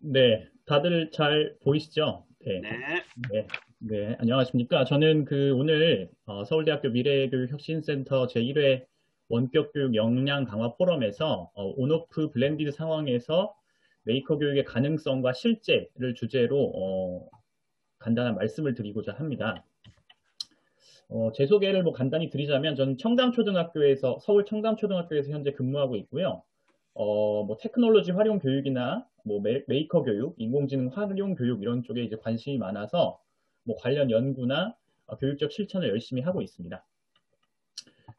네, 다들 잘 보이시죠? 네, 네. 네, 네, 안녕하십니까? 저는 오늘 서울대학교 미래교육혁신센터 제1회 원격교육 역량 강화 포럼에서 온오프 블렌디드 상황에서 메이커 교육의 가능성과 실제를 주제로 간단한 말씀을 드리고자 합니다. 제 소개를 뭐 간단히 드리자면 저는 청담초등학교에서 서울 청담초등학교에서 현재 근무하고 있고요. 뭐 테크놀로지 활용 교육이나 뭐 메이커 교육, 인공지능 활용 교육 이런 쪽에 이제 관심이 많아서 뭐 관련 연구나 교육적 실천을 열심히 하고 있습니다.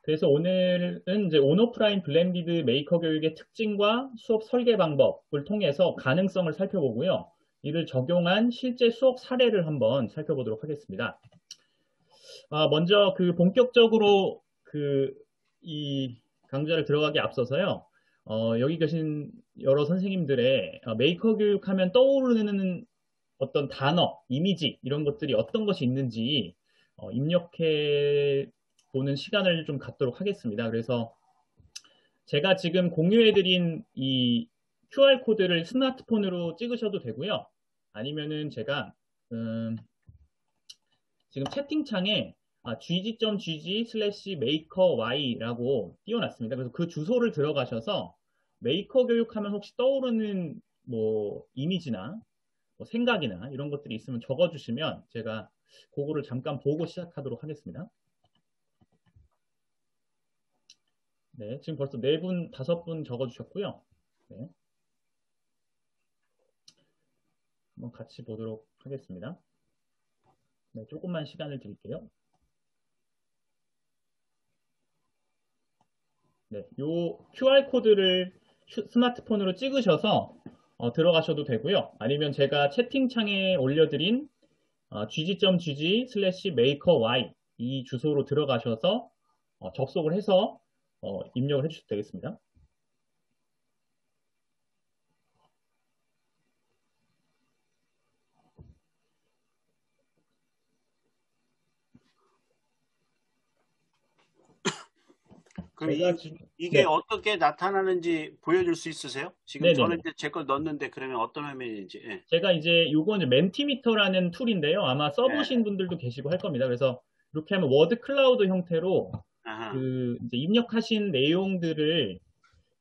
그래서 오늘은 이제 온오프라인 블렌디드 메이커 교육의 특징과 수업 설계 방법을 통해서 가능성을 살펴보고요. 이를 적용한 실제 수업 사례를 한번 살펴보도록 하겠습니다. 먼저 본격적으로 이 강좌를 들어가기 앞서서요. 여기 계신 여러 선생님들의 메이커 교육하면 떠오르는 어떤 단어, 이미지 이런 것들이 어떤 것이 있는지 입력해 보는 시간을 좀 갖도록 하겠습니다. 그래서 제가 지금 공유해드린 이 QR코드를 스마트폰으로 찍으셔도 되고요. 아니면은 제가 지금 채팅창에 gg.gg/makery라고 띄워놨습니다. 그래서 그 주소를 들어가셔서 메이커 교육하면 혹시 떠오르는 뭐 이미지나 뭐 생각이나 이런 것들이 있으면 적어주시면 제가 그거를 잠깐 보고 시작하도록 하겠습니다. 네, 지금 벌써 4분, 5분 적어주셨고요. 네, 한번 같이 보도록 하겠습니다. 네, 조금만 시간을 드릴게요. 네, 요 QR코드를 스마트폰으로 찍으셔서 들어가셔도 되고요. 아니면 제가 채팅창에 올려드린 gg.gg/makery 이 주소로 들어가셔서 접속을 해서 입력을 해주셔도 되겠습니다. 그럼 제가 지금 이게 네, 어떻게 나타나는지 보여줄 수 있으세요? 지금 저는 네네네. 이제 제 걸 넣었는데 그러면 어떤 화면인지. 예. 제가 이제 요건 이제 멘티미터라는 툴인데요. 아마 써보신 예. 분들도 계시고 할 겁니다. 그래서 이렇게 하면 워드 클라우드 형태로 아하. 이제 입력하신 내용들을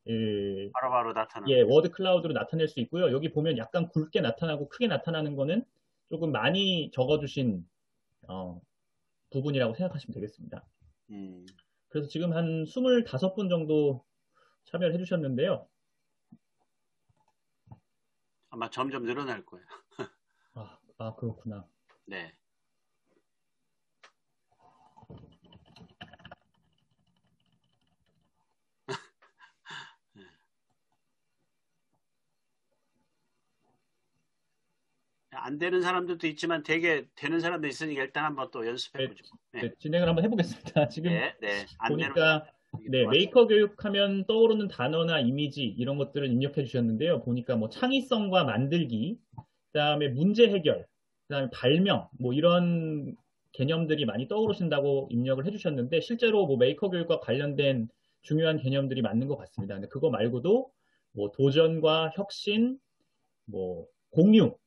예, 바로바로 예, 나타나는. 워드 클라우드로 나타낼 수 있고요. 여기 보면 약간 굵게 나타나고 크게 나타나는 거는 조금 많이 적어주신 어, 부분이라고 생각하시면 되겠습니다. 음. 그래서 지금 한 25분 정도 참여를 해주셨는데요. 아마 점점 늘어날 거예요. 그렇구나. 네. 안 되는 사람들도 있지만 되게 되는 사람도 있으니까 일단 한번 또 연습해 네, 보죠. 네. 네, 진행을 한번 해보겠습니다. 지금 네. 네. 안 되는 보니까 사람들이 네, 들어왔어요. 메이커 교육하면 떠오르는 단어나 이미지 이런 것들을 입력해 주셨는데요. 보니까 뭐 창의성과 만들기, 그다음에 문제 해결, 그다음에 발명 뭐 이런 개념들이 많이 떠오르신다고 입력을 해주셨는데 실제로 뭐 메이커 교육과 관련된 중요한 개념들이 맞는 것 같습니다. 근데 그거 말고도 뭐 도전과 혁신, 뭐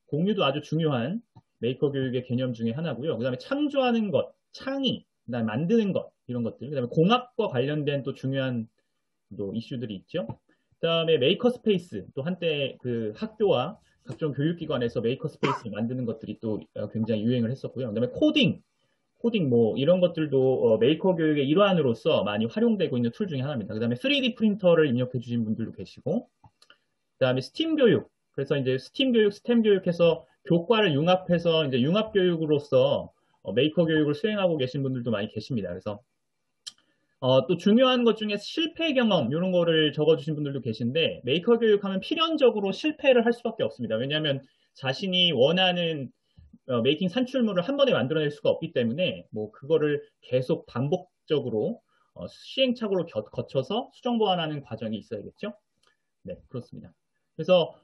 공유도 아주 중요한 메이커 교육의 개념 중에 하나고요. 그다음에 창조하는 것, 창의, 그다음에 만드는 것 이런 것들, 그다음에 공학과 관련된 또 중요한 또 이슈들이 있죠. 그다음에 메이커 스페이스 또 한때 그 학교와 각종 교육기관에서 메이커 스페이스를 만드는 것들이 또 굉장히 유행을 했었고요. 그다음에 코딩 뭐 이런 것들도 메이커 교육의 일환으로서 많이 활용되고 있는 툴 중에 하나입니다. 그다음에 3D 프린터를 입력해 주신 분들도 계시고, 그다음에 스팀 교육. 그래서 이제 스팀 교육, 스템 교육해서 교과를 융합해서 이제 융합 교육으로서 메이커 교육을 수행하고 계신 분들도 많이 계십니다. 그래서 또 중요한 것 중에 실패 경험 이런 거를 적어주신 분들도 계신데 메이커 교육하면 필연적으로 실패를 할 수밖에 없습니다. 왜냐하면 자신이 원하는 메이킹 산출물을 한 번에 만들어낼 수가 없기 때문에 뭐 그거를 계속 반복적으로 시행착오를 거쳐서 수정 보완하는 과정이 있어야겠죠. 네, 그렇습니다. 그래서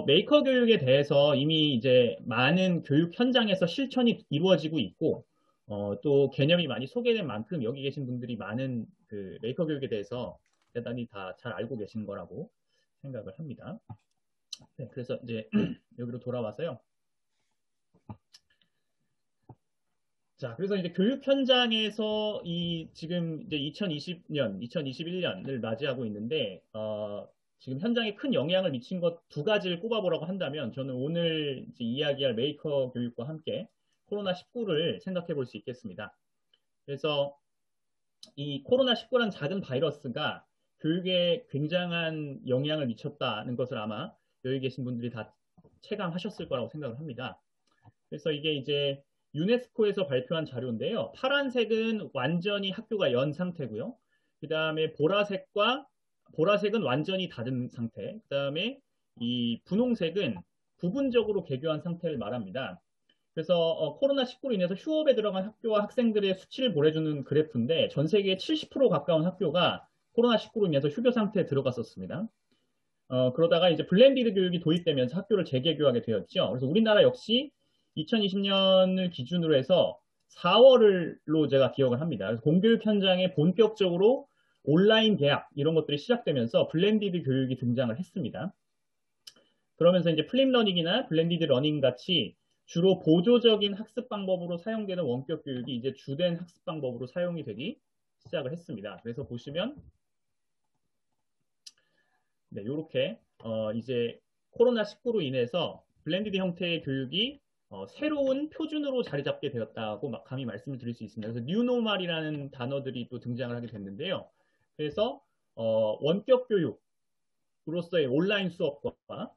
메이커 교육에 대해서 이미 이제 많은 교육 현장에서 실천이 이루어지고 있고 또 개념이 많이 소개된 만큼 여기 계신 분들이 많은 메이커 교육에 대해서 대단히 다 잘 알고 계신 거라고 생각을 합니다. 네, 그래서 이제 여기로 돌아와서요. 자, 그래서 이제 교육 현장에서 이 지금 이제 2020년, 2021년을 맞이하고 있는데, 지금 현장에 큰 영향을 미친 것 두 가지를 꼽아보라고 한다면, 저는 오늘 이제 이야기할 메이커 교육과 함께 코로나19를 생각해 볼 수 있겠습니다. 그래서 이 코로나19란 작은 바이러스가 교육에 굉장한 영향을 미쳤다는 것을 아마 여기 계신 분들이 다 체감하셨을 거라고 생각을 합니다. 그래서 이게 이제 유네스코에서 발표한 자료인데요. 파란색은 완전히 학교가 연 상태고요. 그 다음에 보라색은 완전히 닫은 상태. 그 다음에 이 분홍색은 부분적으로 개교한 상태를 말합니다. 그래서 코로나19로 인해서 휴업에 들어간 학교와 학생들의 수치를 보여주는 그래프인데 전 세계 70% 가까운 학교가 코로나19로 인해서 휴교 상태에 들어갔었습니다. 그러다가 이제 블렌디드 교육이 도입되면서 학교를 재개교하게 되었죠. 그래서 우리나라 역시 2020년을 기준으로 해서 4월로 제가 기억을 합니다. 그래서 공교육 현장에 본격적으로 온라인 개학 이런 것들이 시작되면서 블렌디드 교육이 등장을 했습니다. 그러면서 이제 플립 러닝이나 블렌디드 러닝 같이 주로 보조적인 학습 방법으로 사용되는 원격 교육이 이제 주된 학습 방법으로 사용이 되기 시작을 했습니다. 그래서 보시면 네, 이렇게 이제 코로나19로 인해서 블렌디드 형태의 교육이 새로운 표준으로 자리 잡게 되었다고 감히 말씀을 드릴 수 있습니다. 그래서 뉴노멀이라는 단어들이 또 등장을 하게 됐는데요. 그래서 원격 교육으로서의 온라인 수업과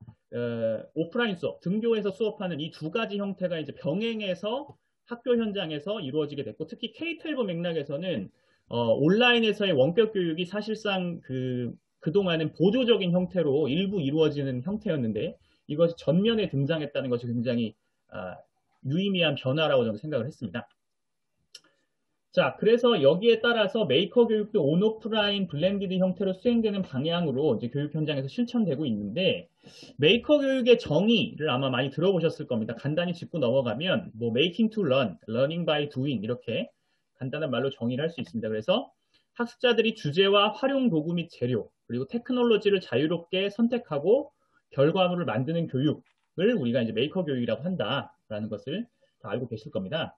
오프라인 수업, 등교에서 수업하는 이 두 가지 형태가 이제 병행해서 학교 현장에서 이루어지게 됐고, 특히 K-12 맥락에서는 온라인에서의 원격 교육이 사실상 그동안은 보조적인 형태로 일부 이루어지는 형태였는데 이것이 전면에 등장했다는 것이 굉장히 유의미한 변화라고 저는 생각을 했습니다. 자, 그래서 여기에 따라서 메이커 교육도 온오프라인 블렌디드 형태로 수행되는 방향으로 이제 교육 현장에서 실천되고 있는데 메이커 교육의 정의를 아마 많이 들어보셨을 겁니다. 간단히 짚고 넘어가면 뭐 making to learn, learning by doing 이렇게 간단한 말로 정의를 할 수 있습니다. 그래서 학습자들이 주제와 활용 도구 및 재료 그리고 테크놀로지를 자유롭게 선택하고 결과물을 만드는 교육을 우리가 이제 메이커 교육이라고 한다라는 것을 다 알고 계실 겁니다.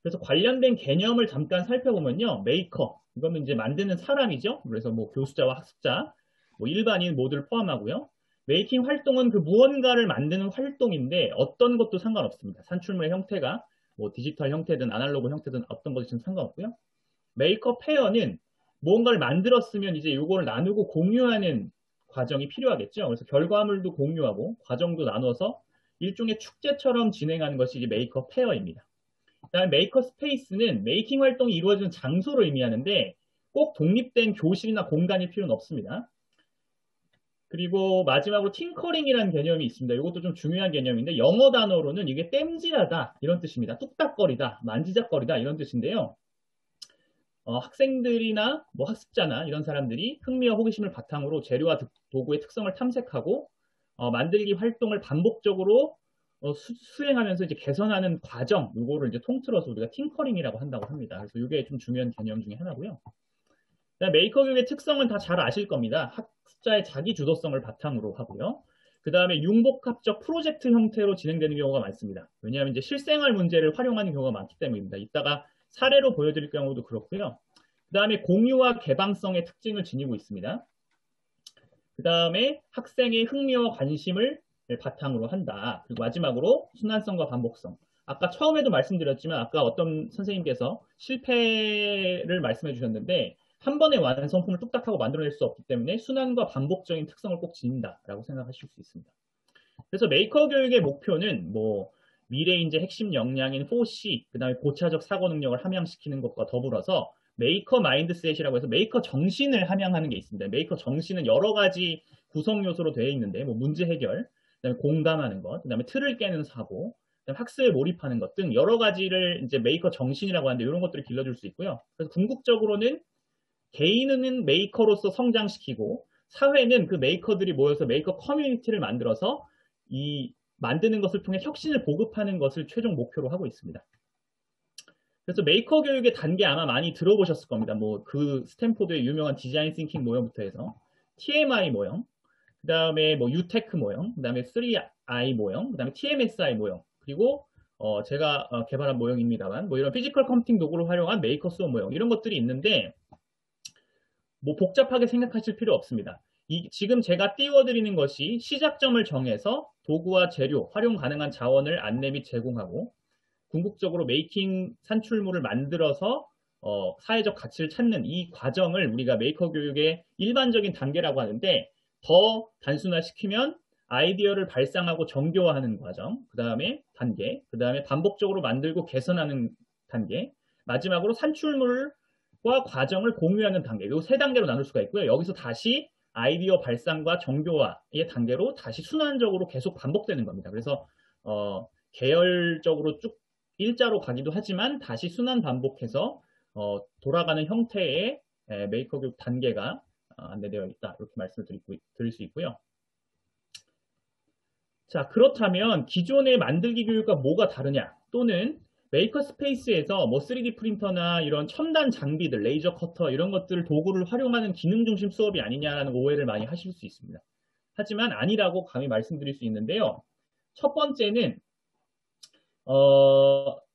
그래서 관련된 개념을 잠깐 살펴보면요. 메이커, 이거는 이제 만드는 사람이죠. 그래서 뭐 교수자와 학습자, 뭐 일반인 모두를 포함하고요. 메이킹 활동은 그 무언가를 만드는 활동인데 어떤 것도 상관없습니다. 산출물의 형태가 뭐 디지털 형태든 아날로그 형태든 어떤 것이든 상관없고요. 메이커 페어는 무언가를 만들었으면 이제 이거를 나누고 공유하는 과정이 필요하겠죠. 그래서 결과물도 공유하고 과정도 나눠서 일종의 축제처럼 진행하는 것이 이제 메이커 페어입니다. 그다음에 메이커 스페이스는 메이킹 활동이 이루어지는 장소를 의미하는데 꼭 독립된 교실이나 공간일 필요는 없습니다. 그리고 마지막으로 팅커링이라는 개념이 있습니다. 이것도 좀 중요한 개념인데 영어 단어로는 이게 땜질하다 이런 뜻입니다. 뚝딱거리다, 만지작거리다 이런 뜻인데요. 학생들이나 뭐 학습자나 이런 사람들이 흥미와 호기심을 바탕으로 재료와 도구의 특성을 탐색하고 만들기 활동을 반복적으로 수행하면서 이제 개선하는 과정, 요거를 이제 통틀어서 우리가 팅커링이라고 한다고 합니다. 그래서 이게 좀 중요한 개념 중에 하나고요. 메이커 교육의 특성은 다 잘 아실 겁니다. 학습자의 자기 주도성을 바탕으로 하고요. 그 다음에 융복합적 프로젝트 형태로 진행되는 경우가 많습니다. 왜냐하면 이제 실생활 문제를 활용하는 경우가 많기 때문입니다. 이따가 사례로 보여드릴 경우도 그렇고요. 그 다음에 공유와 개방성의 특징을 지니고 있습니다. 그 다음에 학생의 흥미와 관심을 바탕으로 한다. 그리고 마지막으로 순환성과 반복성. 아까 처음에도 말씀드렸지만 아까 어떤 선생님께서 실패를 말씀해 주셨는데 한 번의 완성품을 뚝딱 하고 만들어낼 수 없기 때문에 순환과 반복적인 특성을 꼭 지닌다라고 생각하실 수 있습니다. 그래서 메이커 교육의 목표는 뭐 미래 인재 핵심 역량인 4C, 그 다음에 고차적 사고 능력을 함양시키는 것과 더불어서 메이커 마인드셋이라고 해서 메이커 정신을 함양하는 게 있습니다. 메이커 정신은 여러 가지 구성 요소로 되어 있는데 뭐 문제 해결, 그다음에 공감하는 것, 그다음에 틀을 깨는 사고, 그다음에 학습에 몰입하는 것 등 여러 가지를 이제 메이커 정신이라고 하는데 이런 것들을 길러줄 수 있고요. 그래서 궁극적으로는 개인은 메이커로서 성장시키고 사회는 그 메이커들이 모여서 메이커 커뮤니티를 만들어서 이 만드는 것을 통해 혁신을 보급하는 것을 최종 목표로 하고 있습니다. 그래서 메이커 교육의 단계 아마 많이 들어보셨을 겁니다. 뭐 그 스탠포드의 유명한 디자인 싱킹 모형부터 해서 TMI 모형, 그 다음에 뭐 UTEC 모형, 그 다음에 3I 모형, 그 다음에 TMSI 모형, 그리고 제가 개발한 모형입니다만 뭐 이런 피지컬 컴퓨팅 도구를 활용한 메이커스원 모형 이런 것들이 있는데 뭐 복잡하게 생각하실 필요 없습니다. 지금 제가 띄워드리는 것이 시작점을 정해서 도구와 재료, 활용 가능한 자원을 안내 및 제공하고 궁극적으로 메이킹 산출물을 만들어서 사회적 가치를 찾는 이 과정을 우리가 메이커 교육의 일반적인 단계라고 하는데 더 단순화시키면 아이디어를 발상하고 정교화하는 과정, 그 다음에 단계, 그 다음에 반복적으로 만들고 개선하는 단계, 마지막으로 산출물과 과정을 공유하는 단계, 이 세 단계로 나눌 수가 있고요. 여기서 다시 아이디어 발상과 정교화의 단계로 다시 순환적으로 계속 반복되는 겁니다. 그래서 계열적으로 쭉 일자로 가기도 하지만 다시 순환 반복해서 돌아가는 형태의 메이커 교육 단계가 안내되어 있다. 이렇게 말씀을 드릴 수 있고요. 자, 그렇다면 기존의 만들기 교육과 뭐가 다르냐? 또는 메이커 스페이스에서 뭐 3D 프린터나 이런 첨단 장비들, 레이저 커터 이런 것들 도구를 활용하는 기능 중심 수업이 아니냐라는 오해를 많이 하실 수 있습니다. 하지만 아니라고 감히 말씀드릴 수 있는데요. 첫 번째는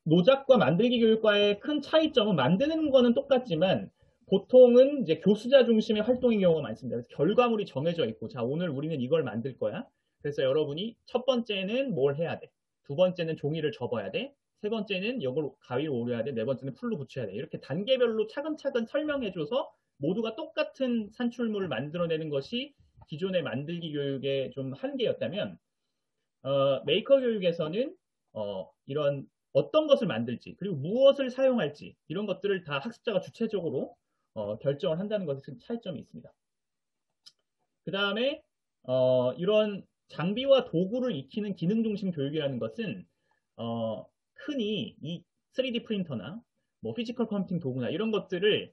노작과 만들기 교육과의 큰 차이점은 만드는 거는 똑같지만 보통은 이제 교수자 중심의 활동인 경우가 많습니다. 그래서 결과물이 정해져 있고, 자, 오늘 우리는 이걸 만들 거야. 그래서 여러분이 첫 번째는 뭘 해야 돼? 두 번째는 종이를 접어야 돼. 세 번째는 이걸 가위로 오려야 돼. 네 번째는 풀로 붙여야 돼. 이렇게 단계별로 차근차근 설명해줘서 모두가 똑같은 산출물을 만들어내는 것이 기존의 만들기 교육의 좀 한계였다면, 메이커 교육에서는 이런 어떤 것을 만들지 그리고 무엇을 사용할지 이런 것들을 다 학습자가 주체적으로 결정을 한다는 것에 차이점이 있습니다. 그 다음에 이런 장비와 도구를 익히는 기능 중심 교육이라는 것은 흔히 이 3D 프린터나 뭐 피지컬 컴퓨팅 도구나 이런 것들을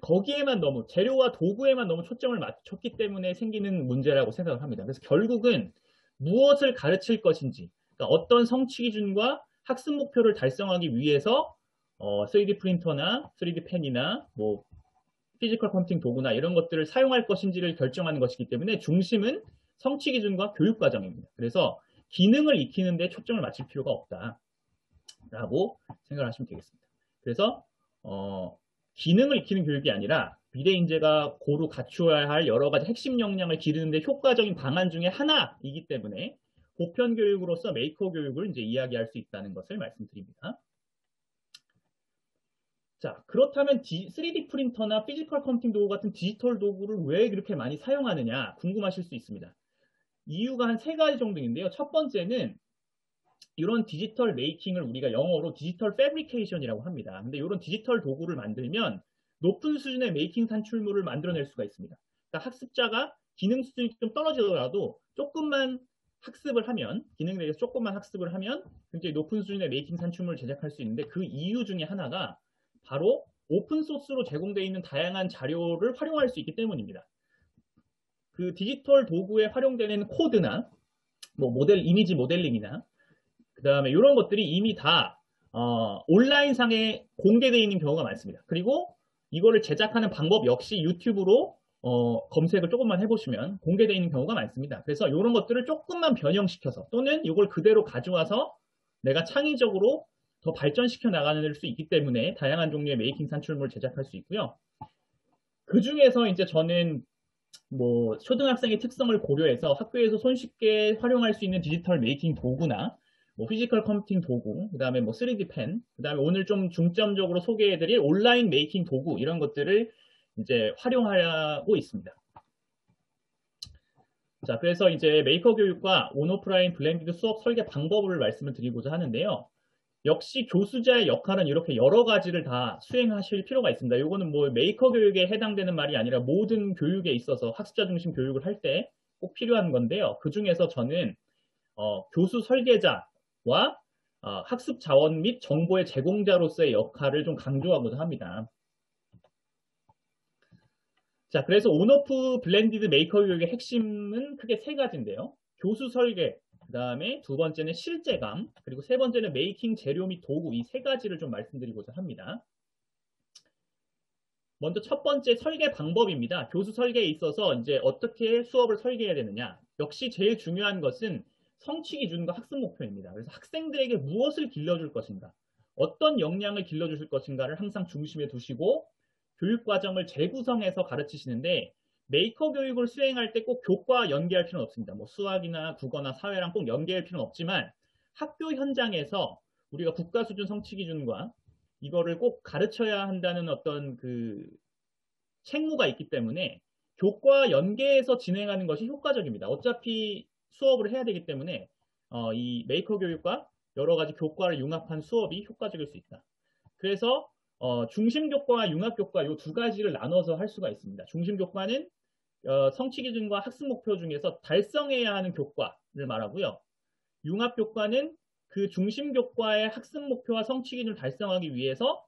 거기에만 너무 재료와 도구에만 너무 초점을 맞췄기 때문에 생기는 문제라고 생각을 합니다. 그래서 결국은 무엇을 가르칠 것인지, 그러니까 어떤 성취 기준과 학습 목표를 달성하기 위해서 3D 프린터나 3D 펜이나 뭐 피지컬 컴퓨팅 도구나 이런 것들을 사용할 것인지를 결정하는 것이기 때문에 중심은 성취 기준과 교육 과정입니다. 그래서 기능을 익히는 데 초점을 맞출 필요가 없다라고 생각을 하시면 되겠습니다. 그래서 기능을 익히는 교육이 아니라 미래 인재가 고루 갖추어야 할 여러 가지 핵심 역량을 기르는 데 효과적인 방안 중에 하나이기 때문에 보편 교육으로서 메이커 교육을 이제 이야기할 수 있다는 것을 말씀드립니다. 자, 그렇다면 3D 프린터나 피지컬 컴퓨팅 도구 같은 디지털 도구를 왜 그렇게 많이 사용하느냐 궁금하실 수 있습니다. 이유가 한 세 가지 정도인데요. 첫 번째는 이런 디지털 메이킹을 우리가 영어로 디지털 패브리케이션이라고 합니다. 근데 이런 디지털 도구를 만들면 높은 수준의 메이킹 산출물을 만들어낼 수가 있습니다. 그러니까 학습자가 기능 수준이 좀 떨어지더라도 조금만 학습을 하면, 기능에 대해서 조금만 학습을 하면 굉장히 높은 수준의 메이킹 산출물을 제작할 수 있는데 그 이유 중에 하나가 바로 오픈소스로 제공되어 있는 다양한 자료를 활용할 수 있기 때문입니다. 그 디지털 도구에 활용되는 코드나 뭐 이미지 모델링이나 그 다음에 이런 것들이 이미 다 온라인상에 공개되어 있는 경우가 많습니다. 그리고 이거를 제작하는 방법 역시 유튜브로 검색을 조금만 해보시면 공개되어 있는 경우가 많습니다. 그래서 이런 것들을 조금만 변형시켜서 또는 이걸 그대로 가져와서 내가 창의적으로 더 발전시켜 나가는 수 있기 때문에 다양한 종류의 메이킹 산출물을 제작할 수 있고요. 그 중에서 이제 저는 뭐 초등학생의 특성을 고려해서 학교에서 손쉽게 활용할 수 있는 디지털 메이킹 도구나 뭐 피지컬 컴퓨팅 도구, 그 다음에 뭐 3D 펜, 그 다음에 오늘 좀 중점적으로 소개해드릴 온라인 메이킹 도구 이런 것들을 이제 활용하고 있습니다. 자, 그래서 이제 메이커 교육과 온오프라인 블렌디드 수업 설계 방법을 말씀을 드리고자 하는데요. 역시 교수자의 역할은 이렇게 여러 가지를 다 수행하실 필요가 있습니다. 이거는 뭐 메이커 교육에 해당되는 말이 아니라 모든 교육에 있어서 학습자 중심 교육을 할 때 꼭 필요한 건데요. 그 중에서 저는 교수 설계자와 학습 자원 및 정보의 제공자로서의 역할을 좀 강조하고자 합니다. 자, 그래서 온오프 블렌디드 메이커 교육의 핵심은 크게 세 가지인데요. 교수 설계, 그 다음에 두 번째는 실제감, 그리고 세 번째는 메이킹 재료 및 도구 이 세 가지를 좀 말씀드리고자 합니다. 먼저 첫 번째 설계 방법입니다. 교수 설계에 있어서 이제 어떻게 수업을 설계해야 되느냐. 역시 제일 중요한 것은 성취 기준과 학습 목표입니다. 그래서 학생들에게 무엇을 길러줄 것인가, 어떤 역량을 길러주실 것인가를 항상 중심에 두시고 교육 과정을 재구성해서 가르치시는데, 메이커 교육을 수행할 때 꼭 교과와 연계할 필요는 없습니다. 뭐 수학이나 국어나 사회랑 꼭 연계할 필요는 없지만 학교 현장에서 우리가 국가 수준 성취 기준과 이거를 꼭 가르쳐야 한다는 어떤 그 책무가 있기 때문에 교과 연계해서 진행하는 것이 효과적입니다. 어차피 수업을 해야 되기 때문에 이 메이커 교육과 여러 가지 교과를 융합한 수업이 효과적일 수 있다. 그래서 중심 교과와 융합 교과 이 두 가지를 나눠서 할 수가 있습니다. 중심 교과는 성취 기준과 학습 목표 중에서 달성해야 하는 교과를 말하고요. 융합 교과는 그 중심 교과의 학습 목표와 성취 기준을 달성하기 위해서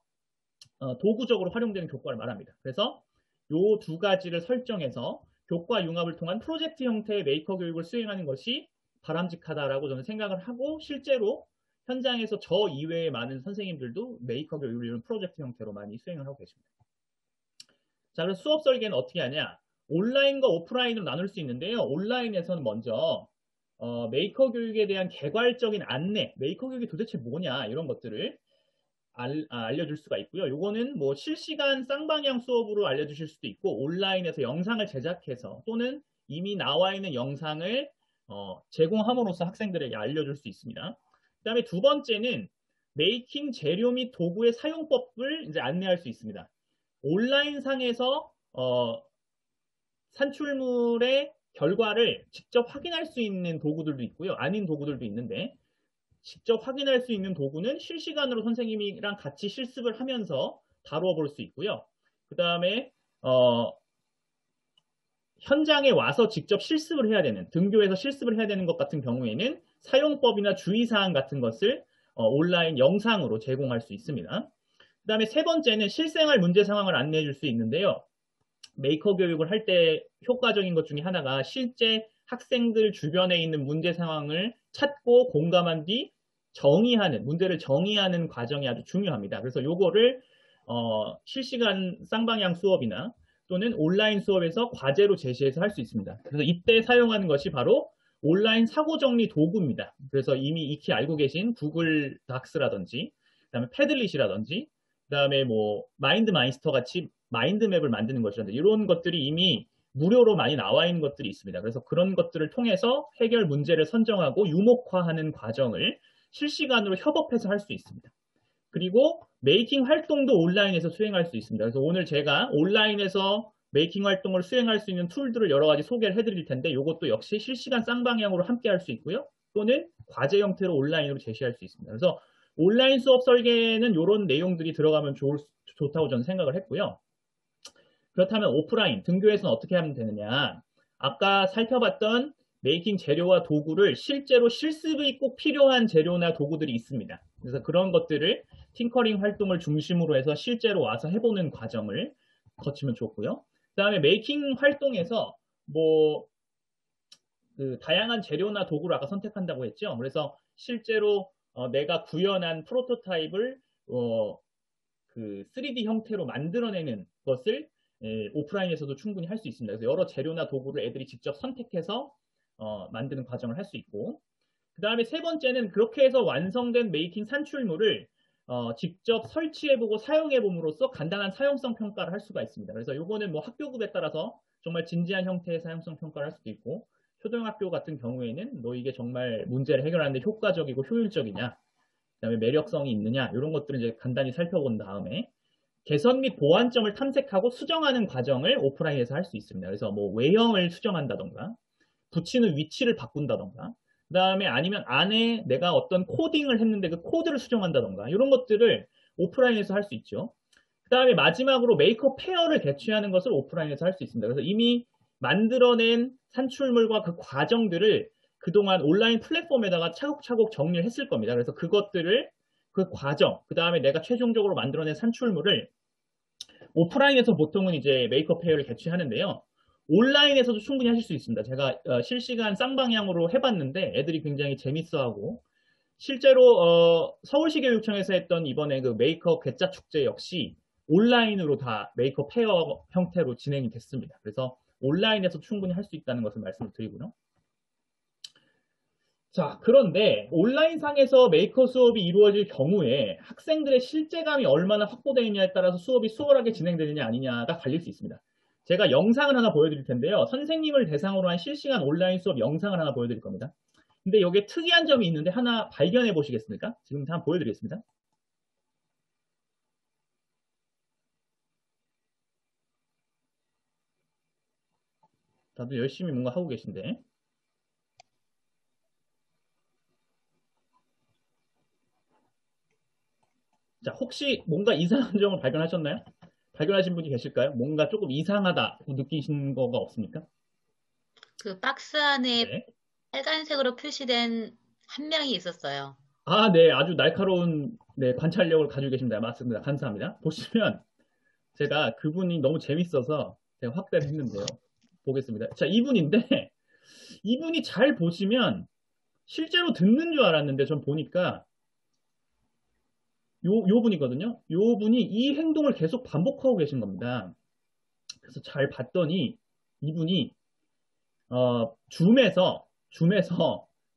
도구적으로 활용되는 교과를 말합니다. 그래서 이 두 가지를 설정해서 교과 융합을 통한 프로젝트 형태의 메이커 교육을 수행하는 것이 바람직하다라고 저는 생각을 하고, 실제로 현장에서 저 이외의 많은 선생님들도 메이커 교육을 이런 프로젝트 형태로 많이 수행을 하고 계십니다. 자, 그래서 수업 설계는 어떻게 하냐? 온라인과 오프라인으로 나눌 수 있는데요. 온라인에서는 먼저 메이커 교육에 대한 개괄적인 안내, 메이커 교육이 도대체 뭐냐 이런 것들을 알려줄 수가 있고요. 요거는 뭐 실시간 쌍방향 수업으로 알려주실 수도 있고, 온라인에서 영상을 제작해서 또는 이미 나와 있는 영상을 제공함으로써 학생들에게 알려줄 수 있습니다. 그 다음에 두 번째는 메이킹 재료 및 도구의 사용법을 이제 안내할 수 있습니다. 온라인상에서 산출물의 결과를 직접 확인할 수 있는 도구들도 있고요. 아닌 도구들도 있는데, 직접 확인할 수 있는 도구는 실시간으로 선생님이랑 같이 실습을 하면서 다루어 볼 수 있고요. 그 다음에 현장에 와서 직접 실습을 해야 되는, 등교해서 실습을 해야 되는 것 같은 경우에는 사용법이나 주의사항 같은 것을 온라인 영상으로 제공할 수 있습니다. 그 다음에 세 번째는 실생활 문제 상황을 안내해 줄 수 있는데요. 메이커 교육을 할 때 효과적인 것 중에 하나가 실제 학생들 주변에 있는 문제 상황을 찾고 공감한 뒤 문제를 정의하는 과정이 아주 중요합니다. 그래서 요거를 실시간 쌍방향 수업이나 또는 온라인 수업에서 과제로 제시해서 할 수 있습니다. 그래서 이때 사용하는 것이 바로 온라인 사고 정리 도구입니다. 그래서 이미 익히 알고 계신 구글 닥스라든지, 그다음에 패들릿이라든지, 그다음에 뭐 마인드마이스터 같이 마인드맵을 만드는 것이라든지 이런 것들이 이미 무료로 많이 나와 있는 것들이 있습니다. 그래서 그런 것들을 통해서 해결 문제를 선정하고 유목화하는 과정을 실시간으로 협업해서 할 수 있습니다. 그리고 메이킹 활동도 온라인에서 수행할 수 있습니다. 그래서 오늘 제가 온라인에서 메이킹 활동을 수행할 수 있는 툴들을 여러 가지 소개를 해드릴 텐데, 이것도 역시 실시간 쌍방향으로 함께 할 수 있고요. 또는 과제 형태로 온라인으로 제시할 수 있습니다. 그래서 온라인 수업 설계는 이런 내용들이 들어가면 좋다고 저는 생각을 했고요. 그렇다면 오프라인, 등교에서는 어떻게 하면 되느냐? 아까 살펴봤던 메이킹 재료와 도구를 실제로 실습이 꼭 필요한 재료나 도구들이 있습니다. 그래서 그런 것들을 팅커링 활동을 중심으로 해서 실제로 와서 해보는 과정을 거치면 좋고요. 그 다음에 메이킹 활동에서 그 다양한 재료나 도구를 아까 선택한다고 했죠. 그래서 실제로 내가 구현한 프로토타입을 그 3D 형태로 만들어내는 것을 오프라인에서도 충분히 할 수 있습니다. 그래서 여러 재료나 도구를 애들이 직접 선택해서 만드는 과정을 할 수 있고, 그 다음에 세 번째는 그렇게 해서 완성된 메이킹 산출물을 직접 설치해보고 사용해봄으로써 간단한 사용성 평가를 할 수가 있습니다. 그래서 이거는 뭐 학교급에 따라서 정말 진지한 형태의 사용성 평가를 할 수도 있고, 초등학교 같은 경우에는 너 이게 정말 문제를 해결하는 데 효과적이고 효율적이냐, 그다음에 매력성이 있느냐, 이런 것들을 이제 간단히 살펴본 다음에 개선 및 보완점을 탐색하고 수정하는 과정을 오프라인에서 할 수 있습니다. 그래서 뭐 외형을 수정한다던가, 붙이는 위치를 바꾼다던가, 그 다음에 아니면 안에 내가 어떤 코딩을 했는데 그 코드를 수정한다던가, 이런 것들을 오프라인에서 할 수 있죠. 그 다음에 마지막으로 메이크업 페어를 개최하는 것을 오프라인에서 할 수 있습니다. 그래서 이미 만들어낸 산출물과 그 과정들을 그동안 온라인 플랫폼에다가 차곡차곡 정리를 했을 겁니다. 그래서 그것들을, 그 과정, 그 다음에 내가 최종적으로 만들어낸 산출물을 오프라인에서 보통은 이제 메이크업 페어를 개최하는데요. 온라인에서도 충분히 하실 수 있습니다. 제가 실시간 쌍방향으로 해봤는데 애들이 굉장히 재밌어하고, 실제로 서울시 교육청에서 했던 이번에 그 메이크업 괴짜 축제 역시 온라인으로 다 메이커 페어 형태로 진행이 됐습니다. 그래서 온라인에서 충분히 할 수 있다는 것을 말씀을 드리고요. 자, 그런데 온라인상에서 메이커 수업이 이루어질 경우에 학생들의 실제감이 얼마나 확보되어 있냐에 따라서 수업이 수월하게 진행되느냐 아니냐가 갈릴 수 있습니다. 제가 영상을 하나 보여드릴 텐데요. 선생님을 대상으로 한 실시간 온라인 수업 영상을 하나 보여드릴 겁니다. 근데 여기에 특이한 점이 있는데 하나 발견해 보시겠습니까? 지금 한번 보여드리겠습니다. 다들 열심히 뭔가 하고 계신데. 자, 혹시 뭔가 이상한 점을 발견하셨나요? 발견하신 분이 계실까요? 뭔가 조금 이상하다고 느끼신 거가 없습니까? 그 박스 안에 네. 빨간색으로 표시된 한 명이 있었어요. 아, 네. 아주 날카로운 네, 관찰력을 가지고 계십니다. 맞습니다. 감사합니다. 보시면 제가 그분이 너무 재밌어서 제가 확대를 했는데요. 보겠습니다. 자, 이분인데 이분이 잘 보시면 실제로 듣는 줄 알았는데 전 보니까 요 분이거든요. 요 분이 이 행동을 계속 반복하고 계신 겁니다. 그래서 잘 봤더니 이분이 줌에서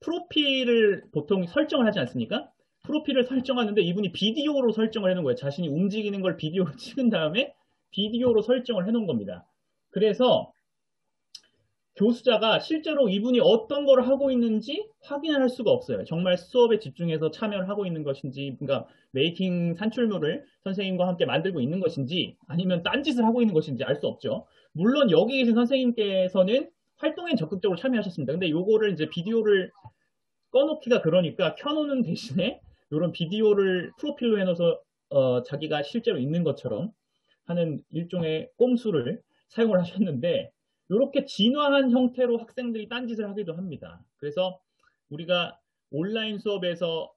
프로필을 보통 설정을 하지 않습니까? 프로필을 설정하는데 이분이 비디오로 설정을 해놓은 거예요. 자신이 움직이는 걸 비디오로 찍은 다음에 비디오로 설정을 해놓은 겁니다. 그래서 교수자가 실제로 이분이 어떤 걸 하고 있는지 확인을 할 수가 없어요. 정말 수업에 집중해서 참여를 하고 있는 것인지, 그러니까 메이킹 산출물을 선생님과 함께 만들고 있는 것인지, 아니면 딴짓을 하고 있는 것인지 알 수 없죠. 물론 여기 계신 선생님께서는 활동에 적극적으로 참여하셨습니다. 근데 요거를 이제 비디오를 꺼놓기가 그러니까 켜놓는 대신에 이런 비디오를 프로필로 해놓아서 자기가 실제로 있는 것처럼 하는 일종의 꼼수를 사용을 하셨는데 이렇게 진화한 형태로 학생들이 딴짓을 하기도 합니다. 그래서 우리가 온라인 수업에서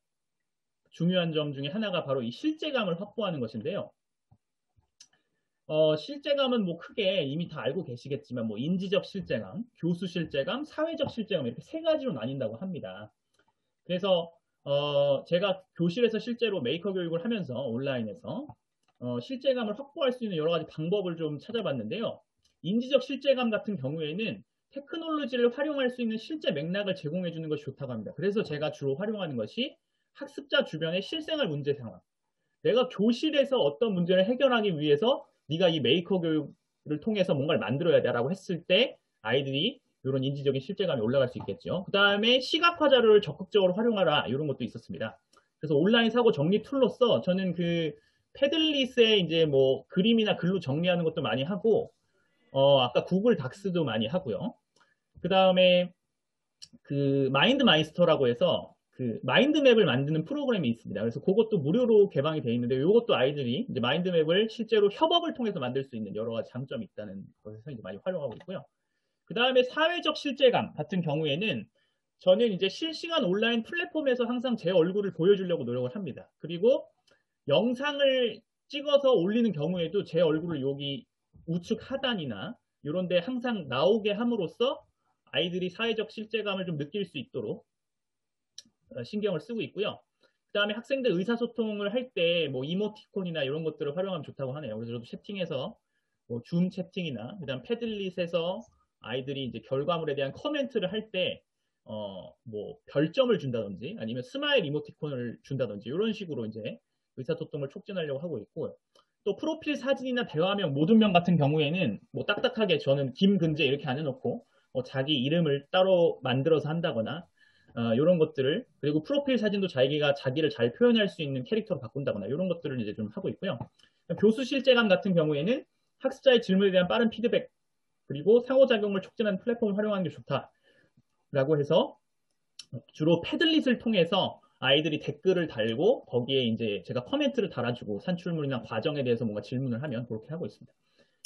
중요한 점 중에 하나가 바로 이 실제감을 확보하는 것인데요. 실제감은 뭐 크게 이미 다 알고 계시겠지만 뭐 인지적 실제감, 교수 실제감, 사회적 실제감 이렇게 세 가지로 나뉜다고 합니다. 그래서 제가 교실에서 실제로 메이커 교육을 하면서 온라인에서 실제감을 확보할 수 있는 여러 가지 방법을 좀 찾아봤는데요. 인지적 실제감 같은 경우에는 테크놀로지를 활용할 수 있는 실제 맥락을 제공해 주는 것이 좋다고 합니다. 그래서 제가 주로 활용하는 것이 학습자 주변의 실생활 문제 상황. 내가 교실에서 어떤 문제를 해결하기 위해서 네가 이 메이커 교육을 통해서 뭔가를 만들어야 돼라고 했을 때 아이들이 이런 인지적인 실제감이 올라갈 수 있겠죠. 그 다음에 시각화 자료를 적극적으로 활용하라 이런 것도 있었습니다. 그래서 온라인 사고 정리 툴로서 저는 그 패들릿에 이제 뭐 그림이나 글로 정리하는 것도 많이 하고 아까 구글 닥스도 많이 하고요. 그 다음에 그 마인드 마이스터라고 해서 그 마인드맵을 만드는 프로그램이 있습니다. 그래서 그것도 무료로 개방이 되어 있는데 이것도 아이들이 이제 마인드맵을 실제로 협업을 통해서 만들 수 있는 여러 가지 장점이 있다는 것에서 이제 많이 활용하고 있고요. 그 다음에 사회적 실제감 같은 경우에는 저는 이제 실시간 온라인 플랫폼에서 항상 제 얼굴을 보여주려고 노력을 합니다. 그리고 영상을 찍어서 올리는 경우에도 제 얼굴을 여기 우측 하단이나 이런 데 항상 나오게 함으로써 아이들이 사회적 실제감을 좀 느낄 수 있도록 신경을 쓰고 있고요. 그 다음에 학생들 의사소통을 할 때 뭐 이모티콘이나 이런 것들을 활용하면 좋다고 하네요. 그래서 저도 채팅에서 뭐 줌 채팅이나 그다음 패들릿에서 아이들이 이제 결과물에 대한 커멘트를 할 때 뭐 별점을 준다든지 아니면 스마일 이모티콘을 준다든지 이런 식으로 이제 의사소통을 촉진하려고 하고 있고 또 프로필 사진이나 대화명 모든명 같은 경우에는 뭐 딱딱하게 저는 김근재 이렇게 안 해놓고 자기 이름을 따로 만들어서 한다거나 이런 것들을 그리고 프로필 사진도 자기가 자기를 잘 표현할 수 있는 캐릭터로 바꾼다거나 이런 것들을 이제 좀 하고 있고요. 교수 실제감 같은 경우에는 학습자의 질문에 대한 빠른 피드백 그리고 상호작용을 촉진하는 플랫폼을 활용하는 게 좋다라고 해서 주로 패들릿을 통해서 아이들이 댓글을 달고 거기에 이제 제가 코멘트를 달아주고 산출물이나 과정에 대해서 뭔가 질문을 하면 그렇게 하고 있습니다.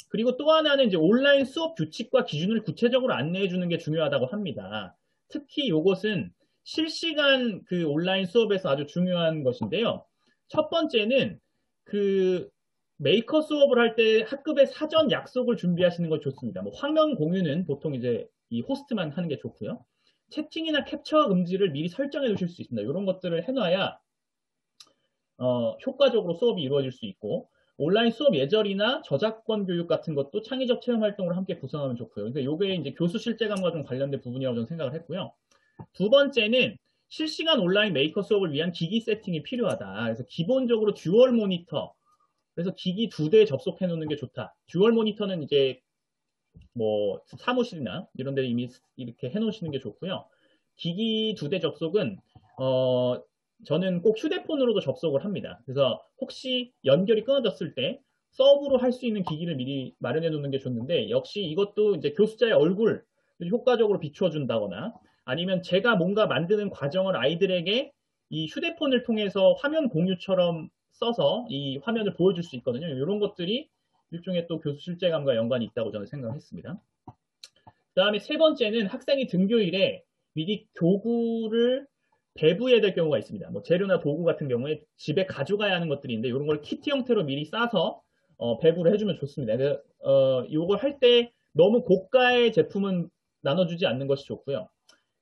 그리고 또 하나는 이제 온라인 수업 규칙과 기준을 구체적으로 안내해 주는 게 중요하다고 합니다. 특히 이것은 실시간 그 온라인 수업에서 아주 중요한 것인데요. 첫 번째는 그 메이커 수업을 할 때 학급의 사전 약속을 준비하시는 것 좋습니다. 뭐 화면 공유는 보통 이제 이 호스트만 하는 게 좋고요. 채팅이나 캡처 금지를 미리 설정해 두실 수 있습니다. 이런 것들을 해놔야 효과적으로 수업이 이루어질 수 있고 온라인 수업 예절이나 저작권 교육 같은 것도 창의적 체험 활동으로 함께 구성하면 좋고요. 그러니까 요게 이제 교수 실제감과 좀 관련된 부분이라고 저는 생각을 했고요. 두 번째는 실시간 온라인 메이커 수업을 위한 기기 세팅이 필요하다. 그래서 기본적으로 듀얼 모니터, 그래서 기기 2대 접속해 놓는 게 좋다. 듀얼 모니터는 이제 뭐 사무실이나 이런 데 이미 이렇게 해 놓으시는 게 좋고요. 기기 2대 접속은 저는 꼭 휴대폰으로도 접속을 합니다. 그래서 혹시 연결이 끊어졌을 때 서브로 할 수 있는 기기를 미리 마련해 놓는 게 좋는데, 역시 이것도 이제 교수자의 얼굴 효과적으로 비추어 준다거나 아니면 제가 뭔가 만드는 과정을 아이들에게 이 휴대폰을 통해서 화면 공유처럼 써서 이 화면을 보여줄 수 있거든요. 이런 것들이 일종의 또 교수 실제감과 연관이 있다고 저는 생각했습니다. 그 다음에 세 번째는 학생이 등교일에 미리 교구를 배부해야 될 경우가 있습니다. 뭐 재료나 도구 같은 경우에 집에 가져가야 하는 것들인데 이런 걸 키트 형태로 미리 싸서 배부를 해주면 좋습니다. 이걸 할 때 너무 고가의 제품은 나눠주지 않는 것이 좋고요.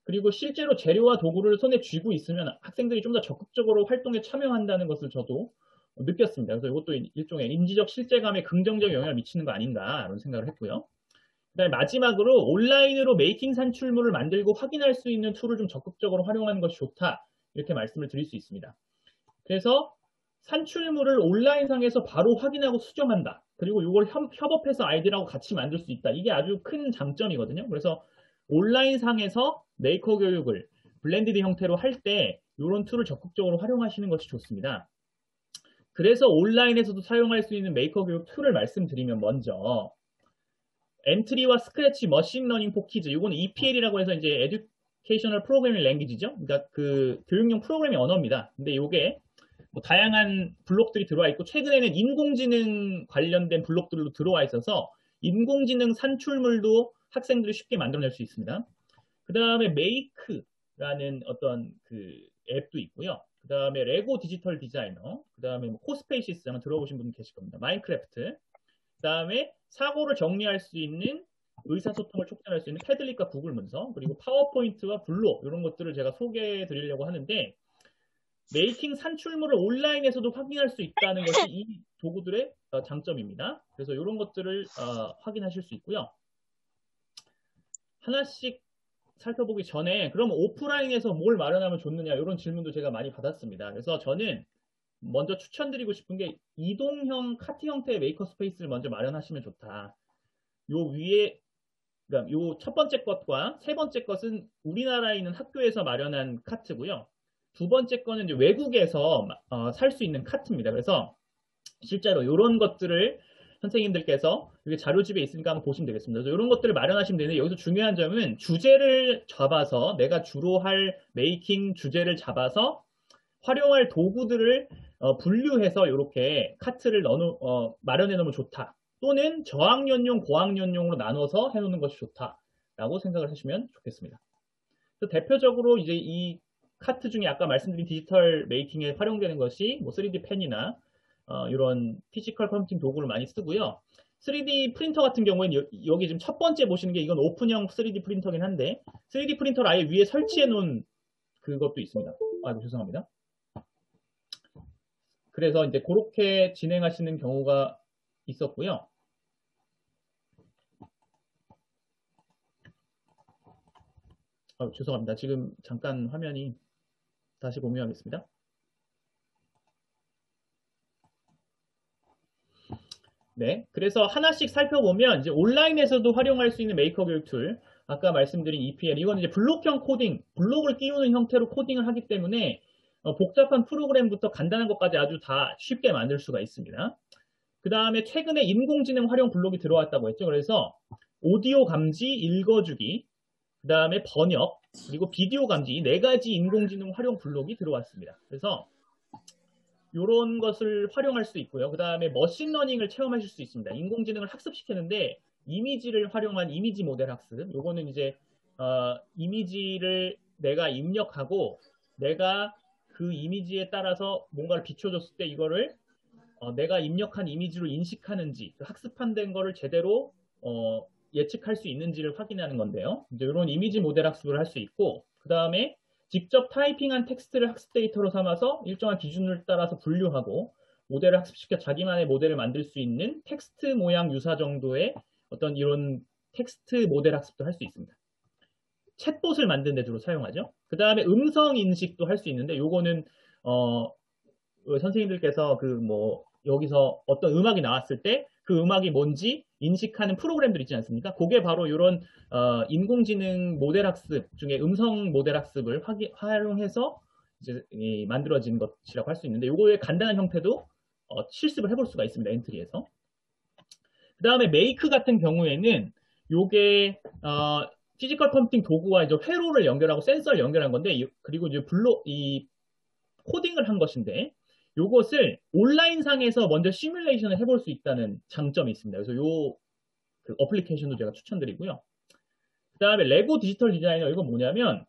그리고 실제로 재료와 도구를 손에 쥐고 있으면 학생들이 좀 더 적극적으로 활동에 참여한다는 것을 저도 느꼈습니다. 그래서 이것도 일종의 인지적 실제감에 긍정적 영향을 미치는 거 아닌가 이런 생각을 했고요. 그다음에 마지막으로 온라인으로 메이킹 산출물을 만들고 확인할 수 있는 툴을 좀 적극적으로 활용하는 것이 좋다. 이렇게 말씀을 드릴 수 있습니다. 그래서 산출물을 온라인상에서 바로 확인하고 수정한다. 그리고 이걸 협업해서 아이들하고 같이 만들 수 있다. 이게 아주 큰 장점이거든요. 그래서 온라인상에서 메이커 교육을 블렌디드 형태로 할 때 이런 툴을 적극적으로 활용하시는 것이 좋습니다. 그래서 온라인에서도 사용할 수 있는 메이커 교육 툴을 말씀드리면 먼저 엔트리와 스크래치 머신러닝 포 키즈, 이거는 EPL이라고 해서 이제 에듀케이셔널 프로그래밍 랭귀지죠. 그러니까 그 교육용 프로그래밍 언어입니다. 근데 이게 뭐 다양한 블록들이 들어와 있고 최근에는 인공지능 관련된 블록들로 들어와 있어서 인공지능 산출물도 학생들이 쉽게 만들어낼 수 있습니다. 그 다음에 메이크라는 어떤 그 앱도 있고요. 그 다음에 레고 디지털 디자이너, 그 다음에 뭐 코스페이시스 아마 들어보신 분 계실 겁니다. 마인크래프트, 그 다음에 사고를 정리할 수 있는 의사소통을 촉진할 수 있는 패들릿과 구글 문서, 그리고 파워포인트와 블록 이런 것들을 제가 소개해 드리려고 하는데 메이킹 산출물을 온라인에서도 확인할 수 있다는 것이 이 도구들의 장점입니다. 그래서 이런 것들을 확인하실 수 있고요. 하나씩 살펴보기 전에 그럼 오프라인에서 뭘 마련하면 좋느냐 이런 질문도 제가 많이 받았습니다. 그래서 저는 먼저 추천드리고 싶은 게 이동형 카트 형태의 메이커 스페이스를 먼저 마련하시면 좋다. 요 위에 그러니까 요 첫 번째 것과 세 번째 것은 우리나라에 있는 학교에서 마련한 카트고요. 두 번째 거는 이제 외국에서 살 수 있는 카트입니다. 그래서 실제로 이런 것들을 선생님들께서 여기 자료집에 있으니까 한번 보시면 되겠습니다. 그래서 이런 것들을 마련하시면 되는데 여기서 중요한 점은 주제를 잡아서 내가 주로 할 메이킹 주제를 잡아서 활용할 도구들을 분류해서 이렇게 카트를 마련해 놓으면 좋다. 또는 저학년용, 고학년용으로 나눠서 해놓는 것이 좋다라고 생각을 하시면 좋겠습니다. 그래서 대표적으로 이제 이 카트 중에 아까 말씀드린 디지털 메이킹에 활용되는 것이 뭐 3D 펜이나 이런 피지컬 컴퓨팅 도구를 많이 쓰고요. 3D 프린터 같은 경우에는 여기 지금 첫 번째 보시는 게 이건 오픈형 3D 프린터긴 한데 3D 프린터를 아예 위에 설치해 놓은 그것도 있습니다. 아이고 죄송합니다. 그래서 이제 그렇게 진행하시는 경우가 있었고요. 죄송합니다. 지금 잠깐 화면이 다시 공유하겠습니다. 네, 그래서 하나씩 살펴보면 이제 온라인에서도 활용할 수 있는 메이커 교육 툴, 아까 말씀드린 EPL, 이건 이제 블록형 코딩, 블록을 띄우는 형태로 코딩을 하기 때문에 복잡한 프로그램부터 간단한 것까지 아주 다 쉽게 만들 수가 있습니다. 그 다음에 최근에 인공지능 활용 블록이 들어왔다고 했죠. 그래서 오디오 감지, 읽어주기, 그 다음에 번역, 그리고 비디오 감지, 이 네 가지 인공지능 활용 블록이 들어왔습니다. 그래서 이런 것을 활용할 수 있고요. 그 다음에 머신러닝을 체험하실 수 있습니다. 인공지능을 학습시키는데 이미지를 활용한 이미지 모델 학습. 요거는 이제 이미지를 내가 입력하고 내가 그 이미지에 따라서 뭔가를 비춰줬을 때 이거를 내가 입력한 이미지로 인식하는지 학습한 거를 제대로 예측할 수 있는지를 확인하는 건데요. 이제 이런 이미지 모델 학습을 할 수 있고 그 다음에 직접 타이핑한 텍스트를 학습 데이터로 삼아서 일정한 기준을 따라서 분류하고 모델을 학습시켜 자기만의 모델을 만들 수 있는 텍스트 모양 유사 정도의 어떤 이런 텍스트 모델 학습도 할 수 있습니다. 챗봇을 만드는 데 주로 사용하죠. 그 다음에 음성 인식도 할 수 있는데 요거는 선생님들께서 그 뭐 여기서 어떤 음악이 나왔을 때 그 음악이 뭔지 인식하는 프로그램들 있지 않습니까? 그게 바로 이런 인공지능 모델 학습 중에 음성 모델 학습을 활용해서 이제 만들어진 것이라고 할 수 있는데 요거의 간단한 형태도 실습을 해볼 수가 있습니다. 엔트리에서. 그 다음에 메이크 같은 경우에는 요게 피지컬 컴퓨팅 도구와 이제 회로를 연결하고 센서를 연결한 건데 그리고 이제 이 코딩을 한 것인데 요것을 온라인상에서 먼저 시뮬레이션을 해볼 수 있다는 장점이 있습니다. 그래서 그 어플리케이션도 제가 추천드리고요. 그 다음에 레고 디지털 디자이너 이건 뭐냐면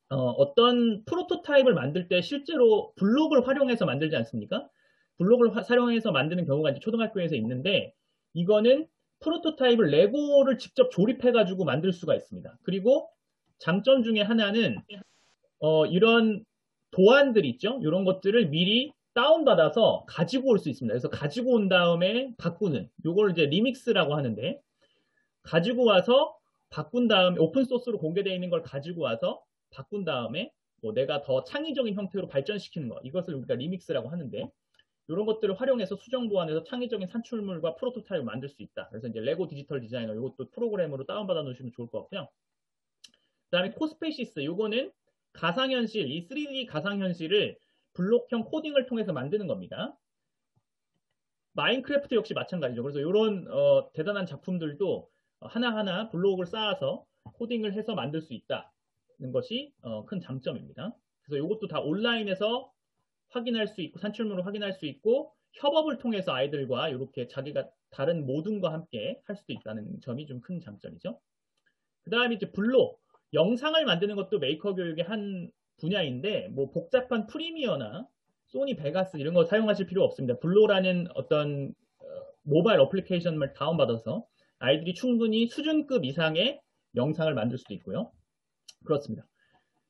어떤 프로토타입을 만들 때 실제로 블록을 활용해서 만들지 않습니까? 블록을 활용해서 만드는 경우가 이제 초등학교에서 있는데 이거는 프로토타입을 레고를 직접 조립해가지고 만들 수가 있습니다. 그리고 장점 중에 하나는 이런 도안들 있죠? 이런 것들을 미리 다운받아서 가지고 올 수 있습니다. 그래서 가지고 온 다음에 바꾸는 요걸 이제 리믹스라고 하는데 가지고 와서 바꾼 다음에 오픈소스로 공개되어 있는 걸 가지고 와서 바꾼 다음에 뭐 내가 더 창의적인 형태로 발전시키는 거 이것을 우리가 리믹스라고 하는데 이런 것들을 활용해서 수정 보완해서 창의적인 산출물과 프로토타입을 만들 수 있다. 그래서 이제 레고 디지털 디자이너 이것도 프로그램으로 다운받아 놓으시면 좋을 것 같고요. 그 다음에 코스페이시스 이거는 가상현실, 이 3D 가상현실을 블록형 코딩을 통해서 만드는 겁니다. 마인크래프트 역시 마찬가지죠. 그래서 이런 대단한 작품들도 하나하나 블록을 쌓아서 코딩을 해서 만들 수 있다는 것이 큰 장점입니다. 그래서 이것도 다 온라인에서 확인할 수 있고 산출물을 확인할 수 있고 협업을 통해서 아이들과 이렇게 자기가 다른 모둠과 함께 할 수도 있다는 점이 좀 큰 장점이죠. 그 다음에 이제 블록, 영상을 만드는 것도 메이커 교육의 한 분야인데 뭐 복잡한 프리미어나 소니 베가스 이런 거 사용하실 필요 없습니다. 블로라는 어떤 모바일 어플리케이션을 다운받아서 아이들이 충분히 수준급 이상의 영상을 만들 수도 있고요. 그렇습니다.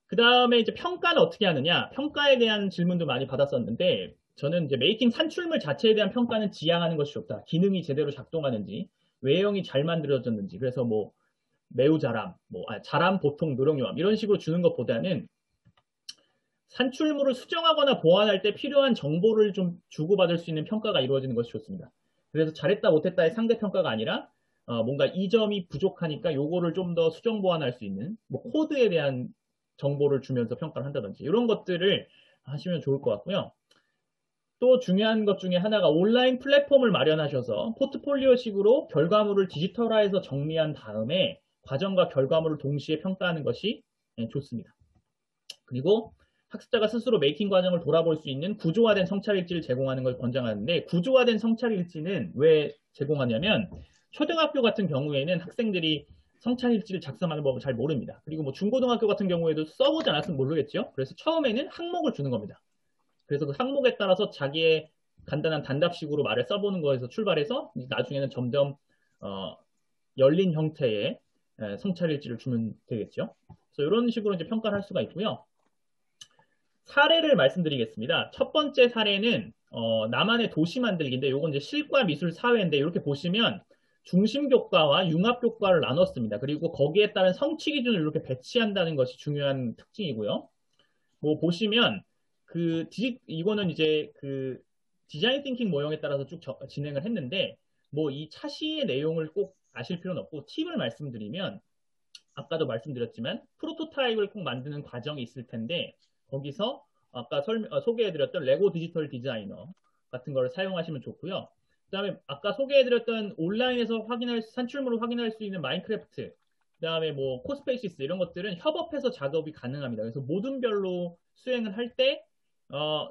그 다음에 이제 평가는 어떻게 하느냐? 평가에 대한 질문도 많이 받았었는데 저는 이제 메이킹 산출물 자체에 대한 평가는 지향하는 것이 좋다. 기능이 제대로 작동하는지, 외형이 잘 만들어졌는지, 그래서 뭐 매우 잘함, 잘함, 보통, 노령요함 이런 식으로 주는 것보다는 산출물을 수정하거나 보완할 때 필요한 정보를 좀 주고받을 수 있는 평가가 이루어지는 것이 좋습니다. 그래서 잘했다 못했다의 상대평가가 아니라 뭔가 이 점이 부족하니까 요거를 좀 더 수정 보완할 수 있는 뭐 코드에 대한 정보를 주면서 평가를 한다든지 이런 것들을 하시면 좋을 것 같고요. 또 중요한 것 중에 하나가 온라인 플랫폼을 마련하셔서 포트폴리오식으로 결과물을 디지털화해서 정리한 다음에 과정과 결과물을 동시에 평가하는 것이 좋습니다. 그리고 학습자가 스스로 메이킹 과정을 돌아볼 수 있는 구조화된 성찰일지를 제공하는 걸 권장하는데 구조화된 성찰일지는 왜 제공하냐면 초등학교 같은 경우에는 학생들이 성찰일지를 작성하는 법을 잘 모릅니다. 그리고 뭐 중고등학교 같은 경우에도 써보지 않았으면 모르겠죠. 그래서 처음에는 항목을 주는 겁니다. 그래서 그 항목에 따라서 자기의 간단한 단답식으로 말을 써보는 거에서 출발해서 나중에는 점점 열린 형태의 성찰일지를 주면 되겠죠. 그래서 이런 식으로 이제 평가를 할 수가 있고요. 사례를 말씀드리겠습니다. 첫 번째 사례는 나만의 도시 만들기인데 이건 이제 실과 미술 사회인데 이렇게 보시면 중심교과와 융합교과를 나눴습니다. 그리고 거기에 따른 성취 기준을 이렇게 배치한다는 것이 중요한 특징이고요. 뭐 보시면 이거는 이제 그 디자인 띵킹 모형에 따라서 쭉 진행을 했는데 뭐 이 차시의 내용을 꼭 아실 필요는 없고 팁을 말씀드리면 아까도 말씀드렸지만 프로토타입을 꼭 만드는 과정이 있을 텐데 거기서 아까 소개해드렸던 레고 디지털 디자이너 같은 거를 사용하시면 좋고요. 그 다음에 아까 소개해드렸던 온라인에서 산출물을 확인할 수 있는 마인크래프트, 그 다음에 뭐 코스페이시스 이런 것들은 협업해서 작업이 가능합니다. 그래서 모둠별로 수행을 할 때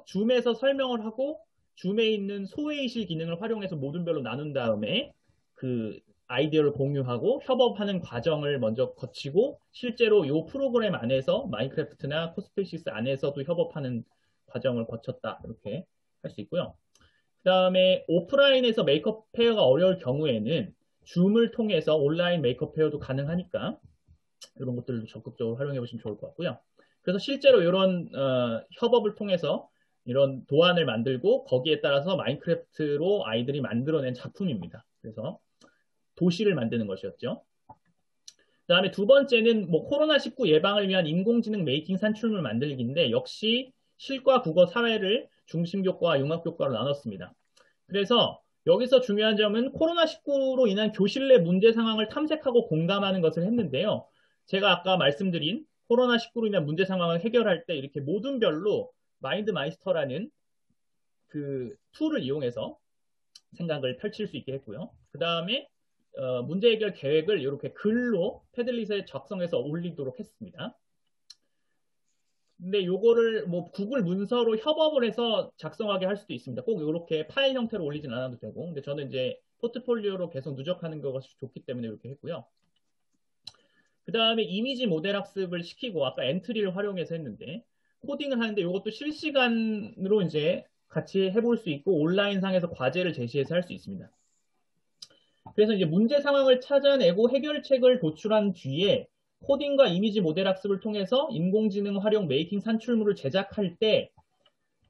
줌에서 설명을 하고 줌에 있는 소회의실 기능을 활용해서 모둠별로 나눈 다음에 그 아이디어를 공유하고 협업하는 과정을 먼저 거치고 실제로 이 프로그램 안에서 마인크래프트나 코스페이시스 안에서도 협업하는 과정을 거쳤다. 이렇게 할 수 있고요. 그 다음에 오프라인에서 메이크업 페어가 어려울 경우에는 줌을 통해서 온라인 메이크업 페어도 가능하니까 이런 것들도 적극적으로 활용해 보시면 좋을 것 같고요. 그래서 실제로 이런 협업을 통해서 이런 도안을 만들고 거기에 따라서 마인크래프트로 아이들이 만들어낸 작품입니다. 그래서 도시를 만드는 것이었죠. 그다음에 두 번째는 뭐 코로나19 예방을 위한 인공지능 메이킹 산출물 만들기인데 역시 실과 국어 사회를 중심 교과와 융합 교과로 나눴습니다. 그래서 여기서 중요한 점은 코로나19로 인한 교실 내 문제 상황을 탐색하고 공감하는 것을 했는데요. 제가 아까 말씀드린 코로나19로 인한 문제 상황을 해결할 때 이렇게 모둠별로 마인드마이스터라는 그 툴을 이용해서 생각을 펼칠 수 있게 했고요. 그 다음에 문제 해결 계획을 이렇게 글로 패들릿에 작성해서 올리도록 했습니다. 근데 요거를 뭐 구글 문서로 협업을 해서 작성하게 할 수도 있습니다. 꼭 이렇게 파일 형태로 올리진 않아도 되고. 근데 저는 이제 포트폴리오로 계속 누적하는 것이 좋기 때문에 이렇게 했고요. 그 다음에 이미지 모델 학습을 시키고 아까 엔트리를 활용해서 했는데 코딩을 하는데 이것도 실시간으로 이제 같이 해볼 수 있고 온라인상에서 과제를 제시해서 할 수 있습니다. 그래서 이제 문제 상황을 찾아내고 해결책을 도출한 뒤에 코딩과 이미지 모델 학습을 통해서 인공지능 활용 메이킹 산출물을 제작할 때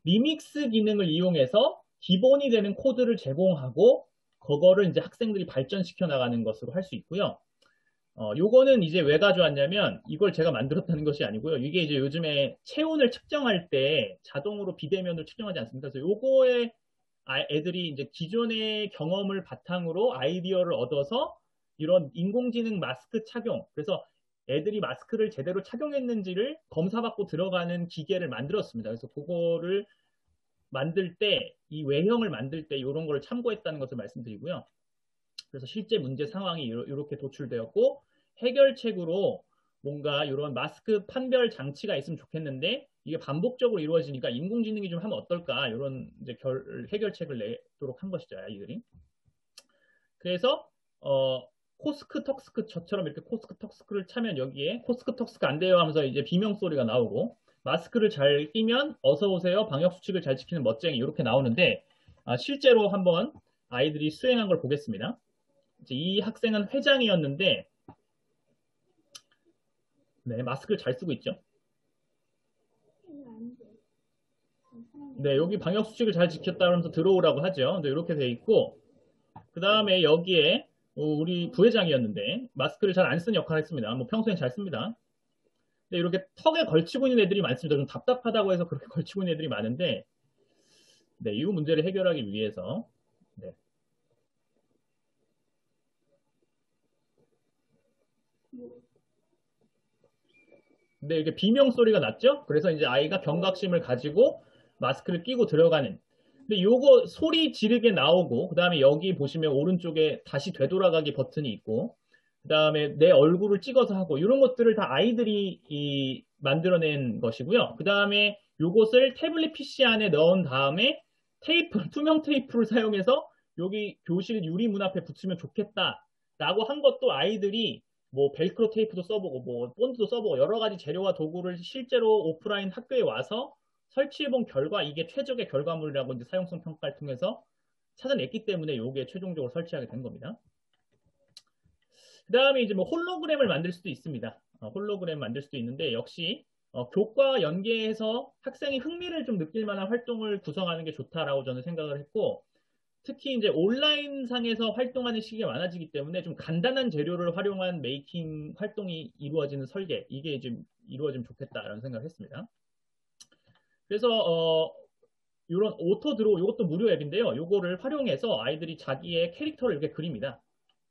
리믹스 기능을 이용해서 기본이 되는 코드를 제공하고 그거를 이제 학생들이 발전시켜 나가는 것으로 할 수 있고요. 요거는 이제 왜 가져왔냐면 이걸 제가 만들었다는 것이 아니고요. 이게 이제 요즘에 체온을 측정할 때 자동으로 비대면으로 측정하지 않습니까? 그래서 요거에 애들이 이제 기존의 경험을 바탕으로 아이디어를 얻어서 이런 인공지능 마스크 착용, 그래서 애들이 마스크를 제대로 착용했는지를 검사받고 들어가는 기계를 만들었습니다. 그래서 그거를 만들 때, 이 외형을 만들 때 이런 걸 참고했다는 것을 말씀드리고요. 그래서 실제 문제 상황이 이렇게 도출되었고 해결책으로 뭔가 이런 마스크 판별 장치가 있으면 좋겠는데 이게 반복적으로 이루어지니까 인공지능이 좀 하면 어떨까 이런 이제 해결책을 내도록 한 것이죠, 아이들이. 그래서 코스크 턱스크 저처럼 이렇게 코스크 턱스크를 차면 여기에 코스크 턱스크 안 돼요 하면서 이제 비명 소리가 나오고 마스크를 잘 끼면 어서 오세요 방역 수칙을 잘 지키는 멋쟁이 이렇게 나오는데 실제로 한번 아이들이 수행한 걸 보겠습니다. 이 학생은 회장이었는데 네, 마스크를 잘 쓰고 있죠. 네, 여기 방역 수칙을 잘 지켰다 그러면서 들어오라고 하죠. 근데 이렇게 돼 있고 그 다음에 여기에 우리 부회장이었는데 마스크를 잘 안 쓰는 역할을 했습니다. 뭐 평소엔 잘 씁니다. 근데 이렇게 턱에 걸치고 있는 애들이 많습니다. 좀 답답하다고 해서 그렇게 걸치고 있는 애들이 많은데 네, 이 문제를 해결하기 위해서 네. 근데 이게 비명 소리가 났죠? 그래서 이제 아이가 경각심을 가지고 마스크를 끼고 들어가는. 근데 요거 소리 지르게 나오고, 그 다음에 여기 보시면 오른쪽에 다시 되돌아가기 버튼이 있고, 그 다음에 내 얼굴을 찍어서 하고, 이런 것들을 다 아이들이 만들어낸 것이고요. 그 다음에 요것을 태블릿 PC 안에 넣은 다음에 테이프, 투명 테이프를 사용해서 여기 교실 유리 문 앞에 붙이면 좋겠다. 라고 한 것도 아이들이 뭐 벨크로 테이프도 써보고 뭐 본드도 써보고 여러 가지 재료와 도구를 실제로 오프라인 학교에 와서 설치해본 결과 이게 최적의 결과물이라고 이제 사용성 평가를 통해서 찾아냈기 때문에 이게 최종적으로 설치하게 된 겁니다. 그 다음에 이제 뭐 홀로그램을 만들 수도 있습니다. 홀로그램 만들 수도 있는데 역시 교과와 연계해서 학생이 흥미를 좀 느낄 만한 활동을 구성하는 게 좋다라고 저는 생각을 했고 특히 이제 온라인상에서 활동하는 시기가 많아지기 때문에 좀 간단한 재료를 활용한 메이킹 활동이 이루어지는 설계, 이게 좀 이루어지면 좋겠다라는 생각을 했습니다. 그래서 이런 오토드로우, 이것도 무료 앱인데요. 이거를 활용해서 아이들이 자기의 캐릭터를 이렇게 그립니다.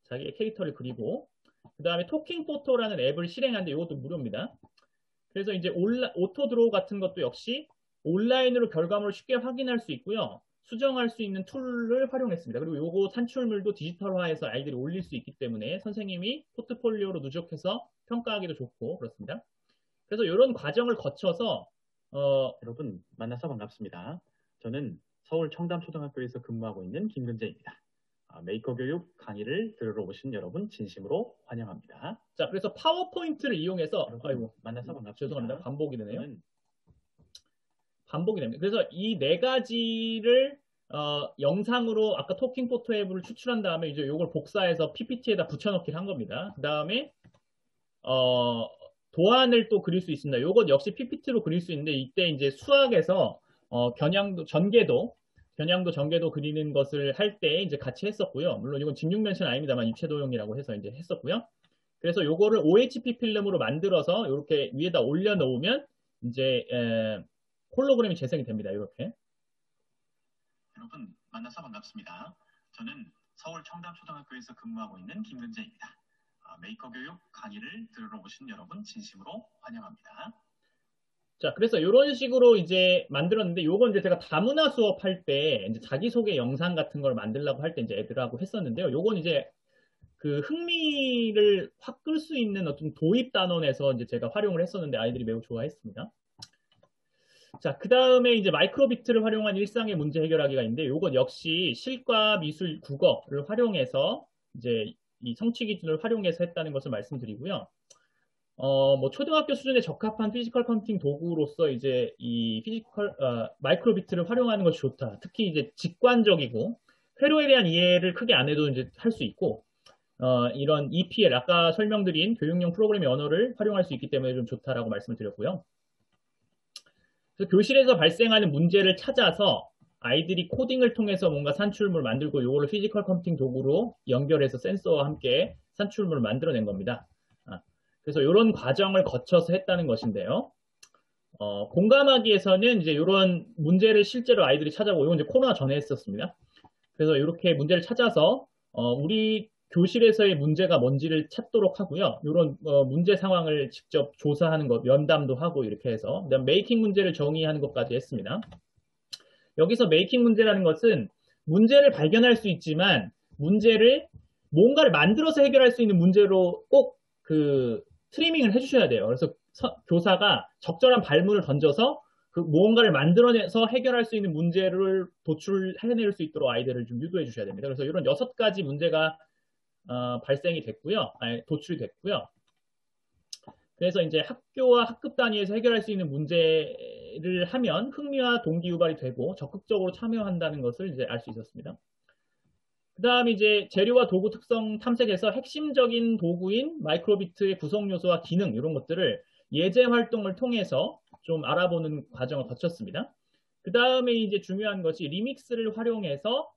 자기의 캐릭터를 그리고 그 다음에 토킹 포토라는 앱을 실행하는데 이것도 무료입니다. 그래서 이제 오토드로우 같은 것도 역시 온라인으로 결과물을 쉽게 확인할 수 있고요. 수정할 수 있는 툴을 활용했습니다. 그리고 요거 산출물도 디지털화해서 아이들이 올릴 수 있기 때문에 선생님이 포트폴리오로 누적해서 평가하기도 좋고 그렇습니다. 그래서 이런 과정을 거쳐서 여러분 만나서 반갑습니다. 저는 서울 청담초등학교에서 근무하고 있는 김근재입니다. 메이커 교육 강의를 들으러 오신 여러분 진심으로 환영합니다. 자, 그래서 파워포인트를 이용해서 아이고 만나서 반갑습니다. 죄송합니다. 반복이 되네요. 반복이 됩니다. 그래서 이 네 가지를 영상으로 아까 토킹 포토 앱을 추출한 다음에 이제 이걸 복사해서 PPT에다 붙여넣기를 한 겁니다. 그 다음에 도안을 또 그릴 수 있습니다. 이것 역시 PPT로 그릴 수 있는데 이때 이제 수학에서 전개도 그리는 것을 할 때 이제 같이 했었고요. 물론 이건 직육면체는 아닙니다만 입체도형이라고 해서 이제 했었고요. 그래서 요거를 OHP 필름으로 만들어서 이렇게 위에다 올려놓으면 이제 홀로그램이 재생이 됩니다. 이렇게. 여러분 만나서 반갑습니다. 저는 서울 청담초등학교에서 근무하고 있는 김근재입니다. 메이커 교육 강의를 들으러 오신 여러분 진심으로 환영합니다. 자, 그래서 이런 식으로 이제 만들었는데, 요건 이제 제가 다문화 수업할 때, 이제 자기소개 영상 같은 걸 만들려고 할 때 이제 애들하고 했었는데요. 요건 이제 그 흥미를 확 끌 수 있는 어떤 도입 단원에서 이제 제가 활용을 했었는데 아이들이 매우 좋아했습니다. 자, 그 다음에 이제 마이크로비트를 활용한 일상의 문제 해결하기가 있는데, 요건 역시 실과, 미술, 국어를 활용해서 이제 이 성취 기준을 활용해서 했다는 것을 말씀드리고요. 뭐 초등학교 수준에 적합한 피지컬 컴퓨팅 도구로서 이제 이 마이크로비트를 활용하는 것이 좋다. 특히 이제 직관적이고 회로에 대한 이해를 크게 안 해도 이제 할 수 있고, 이런 EPL 아까 설명드린 교육용 프로그래밍 언어를 활용할 수 있기 때문에 좀 좋다라고 말씀을 드렸고요. 그래서 교실에서 발생하는 문제를 찾아서 아이들이 코딩을 통해서 뭔가 산출물을 만들고 이거를 피지컬 컴퓨팅 도구로 연결해서 센서와 함께 산출물을 만들어낸 겁니다. 그래서 이런 과정을 거쳐서 했다는 것인데요. 공감하기에서는 이제 이런 문제를 실제로 아이들이 찾아보고, 이건 이제 코로나 전에 했었습니다. 그래서 이렇게 문제를 찾아서 우리 교실에서의 문제가 뭔지를 찾도록 하고요. 이런 문제 상황을 직접 조사하는 것, 면담도 하고 이렇게 해서 그다음 메이킹 문제를 정의하는 것까지 했습니다. 여기서 메이킹 문제라는 것은 문제를 발견할 수 있지만 문제를 뭔가를 만들어서 해결할 수 있는 문제로 꼭 트리밍을 해주셔야 돼요. 그래서 교사가 적절한 발문을 던져서 그 무언가를 만들어내서 해결할 수 있는 문제를 도출해낼 수 있도록 아이들을 좀 유도해 주셔야 됩니다. 그래서 이런 6가지 문제가 발생이 됐고요. 도출이 됐고요. 그래서 이제 학교와 학급 단위에서 해결할 수 있는 문제를 하면 흥미와 동기 유발이 되고 적극적으로 참여한다는 것을 이제 알 수 있었습니다. 그 다음에 이제 재료와 도구 특성 탐색에서 핵심적인 도구인 마이크로비트의 구성 요소와 기능 이런 것들을 예제 활동을 통해서 좀 알아보는 과정을 거쳤습니다. 그 다음에 이제 중요한 것이 리믹스를 활용해서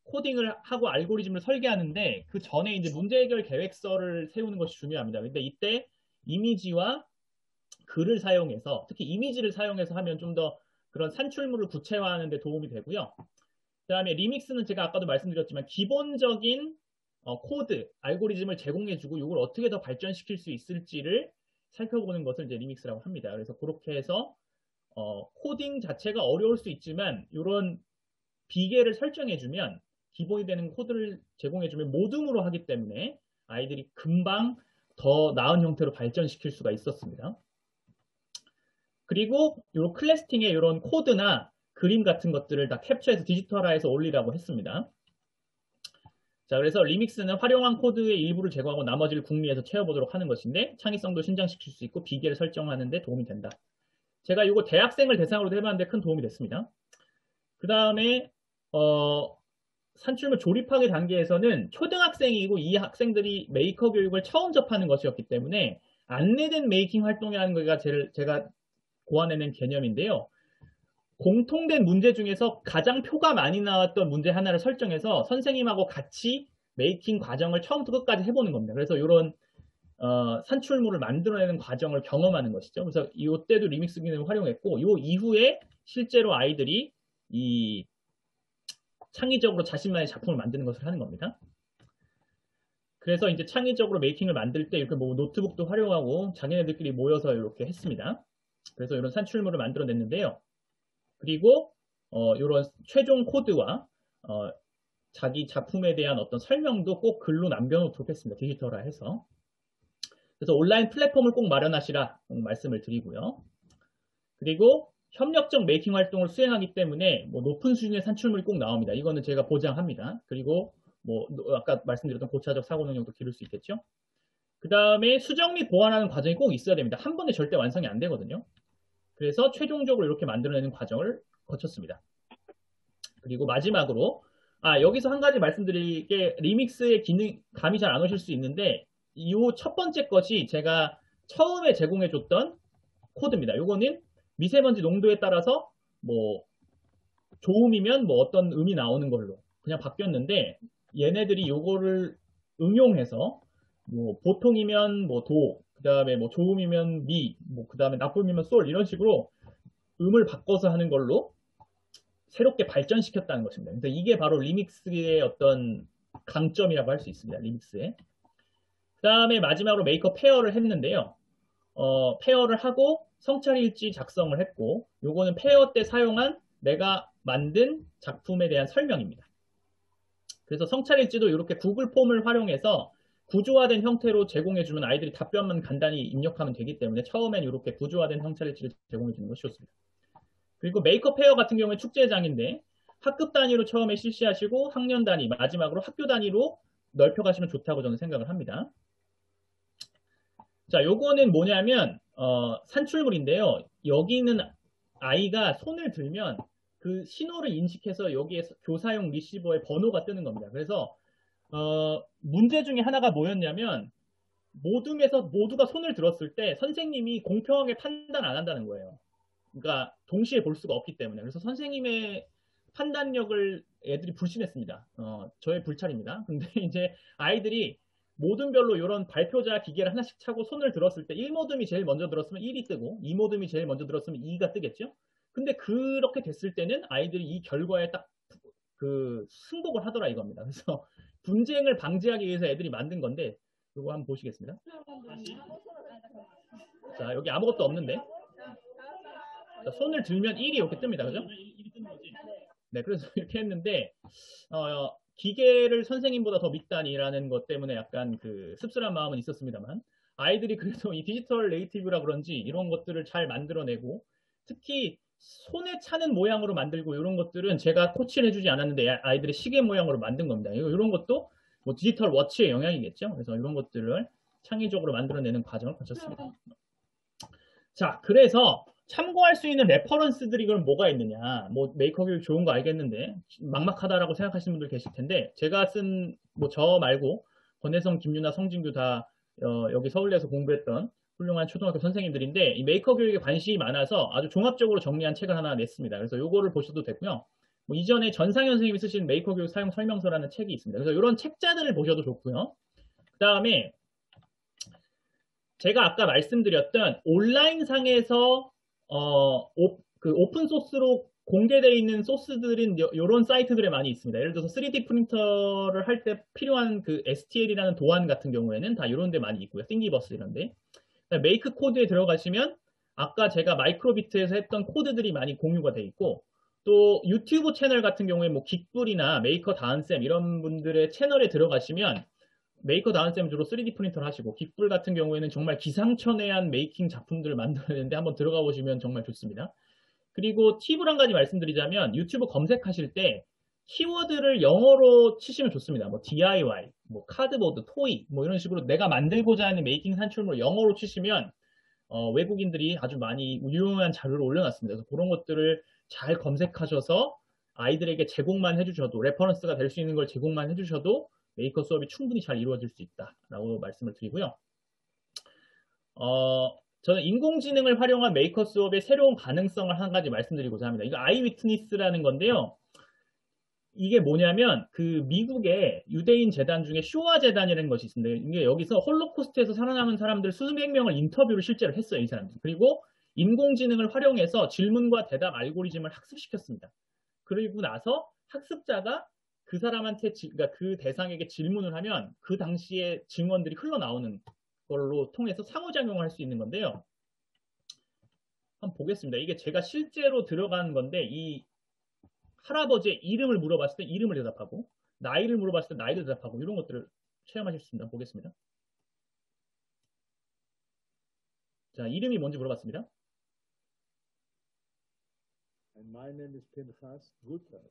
코딩을 하고 알고리즘을 설계하는데 그 전에 이제 문제 해결 계획서를 세우는 것이 중요합니다. 근데 이때 이미지와 글을 사용해서 특히 이미지를 사용해서 하면 좀 더 그런 산출물을 구체화하는 데 도움이 되고요. 그 다음에 리믹스는 제가 아까도 말씀드렸지만 기본적인 코드, 알고리즘을 제공해주고 이걸 어떻게 더 발전시킬 수 있을지를 살펴보는 것을 이제 리믹스라고 합니다. 그래서 그렇게 해서 코딩 자체가 어려울 수 있지만 이런 비계를 설정해주면 기본이 되는 코드를 제공해주면 모둠으로 하기 때문에 아이들이 금방 더 나은 형태로 발전시킬 수가 있었습니다. 그리고 이 클래스팅의 이런 코드나 그림 같은 것들을 다 캡처해서 디지털화해서 올리라고 했습니다. 자, 그래서 리믹스는 활용한 코드의 일부를 제거하고 나머지를 궁리해서 채워보도록 하는 것인데 창의성도 신장시킬 수 있고 비계를 설정하는 데 도움이 된다. 제가 이거 대학생을 대상으로도 해봤는데 큰 도움이 됐습니다. 그 다음에 산출물 조립하기 단계에서는 초등학생이고 이 학생들이 메이커 교육을 처음 접하는 것이었기 때문에 안내된 메이킹 활동이라는 거가 제가 고안해낸 개념인데요. 공통된 문제 중에서 가장 표가 많이 나왔던 문제 하나를 설정해서 선생님하고 같이 메이킹 과정을 처음부터 끝까지 해보는 겁니다. 그래서 이런 산출물을 만들어내는 과정을 경험하는 것이죠. 그래서 이때도 리믹스 기능을 활용했고 이 이후에 실제로 아이들이 이 창의적으로 자신만의 작품을 만드는 것을 하는 겁니다. 그래서 이제 창의적으로 메이킹을 만들 때 이렇게 뭐 노트북도 활용하고 자기네들끼리 모여서 이렇게 했습니다. 그래서 이런 산출물을 만들어냈는데요. 그리고 이런 최종 코드와 자기 작품에 대한 어떤 설명도 꼭 글로 남겨놓도록 했습니다. 디지털화해서. 그래서 온라인 플랫폼을 꼭 마련하시라 말씀을 드리고요. 그리고 협력적 메이킹 활동을 수행하기 때문에 뭐 높은 수준의 산출물이 꼭 나옵니다. 이거는 제가 보장합니다. 그리고 뭐 아까 말씀드렸던 고차적 사고 능력도 기를 수 있겠죠. 그 다음에 수정 및 보완하는 과정이 꼭 있어야 됩니다. 한 번에 절대 완성이 안 되거든요. 그래서 최종적으로 이렇게 만들어내는 과정을 거쳤습니다. 그리고 마지막으로 여기서 한 가지 말씀드릴 게 리믹스의 기능 감이 잘 안 오실 수 있는데 이 첫 번째 것이 제가 처음에 제공해줬던 코드입니다. 이거는 미세먼지 농도에 따라서 뭐 좋음이면 뭐 어떤 음이 나오는 걸로 그냥 바뀌었는데 얘네들이 요거를 응용해서 뭐 보통이면 뭐 도, 그다음에 뭐 좋음이면 미, 뭐 그다음에 나쁨이면 솔 이런 식으로 음을 바꿔서 하는 걸로 새롭게 발전시켰다는 것입니다. 그래서 이게 바로 리믹스의 어떤 강점이라고 할 수 있습니다. 리믹스의. 그다음에 마지막으로 메이크업 페어를 했는데요. 페어를 하고 성찰일지 작성을 했고 요거는 페어 때 사용한 내가 만든 작품에 대한 설명입니다. 그래서 성찰일지도 이렇게 구글 폼을 활용해서 구조화된 형태로 제공해주면 아이들이 답변만 간단히 입력하면 되기 때문에 처음엔 이렇게 구조화된 성찰일지를 제공해주는 것이 좋습니다. 그리고 메이크업 페어 같은 경우에 축제장인데 학급 단위로 처음에 실시하시고 학년 단위, 마지막으로 학교 단위로 넓혀가시면 좋다고 저는 생각을 합니다. 자, 요거는 뭐냐면 산출물인데요. 여기는 아이가 손을 들면 그 신호를 인식해서 여기에 교사용 리시버의 번호가 뜨는 겁니다. 그래서 문제 중에 하나가 뭐였냐면 모두가 손을 들었을 때 선생님이 공평하게 판단 안 한다는 거예요. 그러니까 동시에 볼 수가 없기 때문에. 그래서 선생님의 판단력을 애들이 불신했습니다. 저의 불찰입니다. 근데 이제 아이들이 모둠별로 이런 발표자 기계를 하나씩 차고 손을 들었을 때 1모둠이 제일 먼저 들었으면 1이 뜨고 2모둠이 제일 먼저 들었으면 2가 뜨겠죠? 근데 그렇게 됐을 때는 아이들이 이 결과에 딱 그 승복을 하더라 이겁니다. 그래서 분쟁을 방지하기 위해서 애들이 만든 건데 이거 한번 보시겠습니다. 자, 여기 아무것도 없는데 자, 손을 들면 1이 이렇게 뜹니다. 그죠? 네, 그래서 이렇게 했는데 기계를 선생님보다 더 믿다니라는 것 때문에 약간 그 씁쓸한 마음은 있었습니다만 아이들이 그래도 이 디지털 네이티브라 그런지 이런 것들을 잘 만들어내고 특히 손에 차는 모양으로 만들고 이런 것들은 제가 코치를 해주지 않았는데 아이들의 시계 모양으로 만든 겁니다. 이런 것도 뭐 디지털 워치의 영향이겠죠. 그래서 이런 것들을 창의적으로 만들어내는 과정을 거쳤습니다. 자, 그래서 참고할 수 있는 레퍼런스들이 그럼 뭐가 있느냐. 뭐 메이커 교육 좋은 거 알겠는데 막막하다라고 생각하시는 분들 계실 텐데 제가 쓴 뭐 저 말고 권혜성, 김유나, 성진규 다 여기 서울대에서 공부했던 훌륭한 초등학교 선생님들인데 이 메이커 교육에 관심이 많아서 아주 종합적으로 정리한 책을 하나 냈습니다. 그래서 요거를 보셔도 되고요. 뭐 이전에 전상현 선생님이 쓰신 메이커 교육 사용 설명서라는 책이 있습니다. 그래서 이런 책자들을 보셔도 좋고요. 그 다음에 제가 아까 말씀드렸던 온라인상에서 그 오픈 소스로 공개되어 있는 소스들은 이런 사이트들에 많이 있습니다. 예를 들어서 3D 프린터를 할 때 필요한 그 STL이라는 도안 같은 경우에는 다 이런 데 많이 있고요. 띵기버스 이런 데. 메이크 코드에 들어가시면 아까 제가 마이크로비트에서 했던 코드들이 많이 공유가 돼 있고 또 유튜브 채널 같은 경우에 뭐 긱불이나 메이커 다은쌤 이런 분들의 채널에 들어가시면 메이커 다은쌤 주로 3D 프린터를 하시고 긱불 같은 경우에는 정말 기상천외한 메이킹 작품들을 만들어내는데 한번 들어가 보시면 정말 좋습니다. 그리고 팁을 한 가지 말씀드리자면 유튜브 검색하실 때 키워드를 영어로 치시면 좋습니다. 뭐 DIY, 뭐 카드보드, 토이 뭐 이런 식으로 내가 만들고자 하는 메이킹 산출물을 영어로 치시면 외국인들이 아주 많이 유용한 자료를 올려놨습니다. 그래서 그런 것들을 잘 검색하셔서 아이들에게 제공만 해주셔도 레퍼런스가 될 수 있는 걸 제공만 해주셔도 메이커 수업이 충분히 잘 이루어질 수 있다라고 말씀을 드리고요. 저는 인공지능을 활용한 메이커 수업의 새로운 가능성을 한 가지 말씀드리고자 합니다. 이거 아이위트니스라는 건데요. 이게 뭐냐면 그 미국의 유대인 재단 중에 쇼아 재단이라는 것이 있습니다. 이게 여기서 홀로코스트에서 살아남은 사람들 수백 명을 인터뷰를 실제로 했어요. 이 사람들. 그리고 인공지능을 활용해서 질문과 대답 알고리즘을 학습시켰습니다. 그리고 나서 학습자가 그 사람한테 그러니까 그 대상에게 질문을 하면 그 당시에 증언들이 흘러나오는 걸로 통해서 상호작용을 할 수 있는 건데요. 한번 보겠습니다. 이게 제가 실제로 들어간 건데 이 할아버지의 이름을 물어봤을 때 이름을 대답하고 나이를 물어봤을 때 나이를 대답하고 이런 것들을 체험하실 수 있습니다. 보겠습니다. 자, 이름이 뭔지 물어봤습니다. And my name is Pinchas Guter,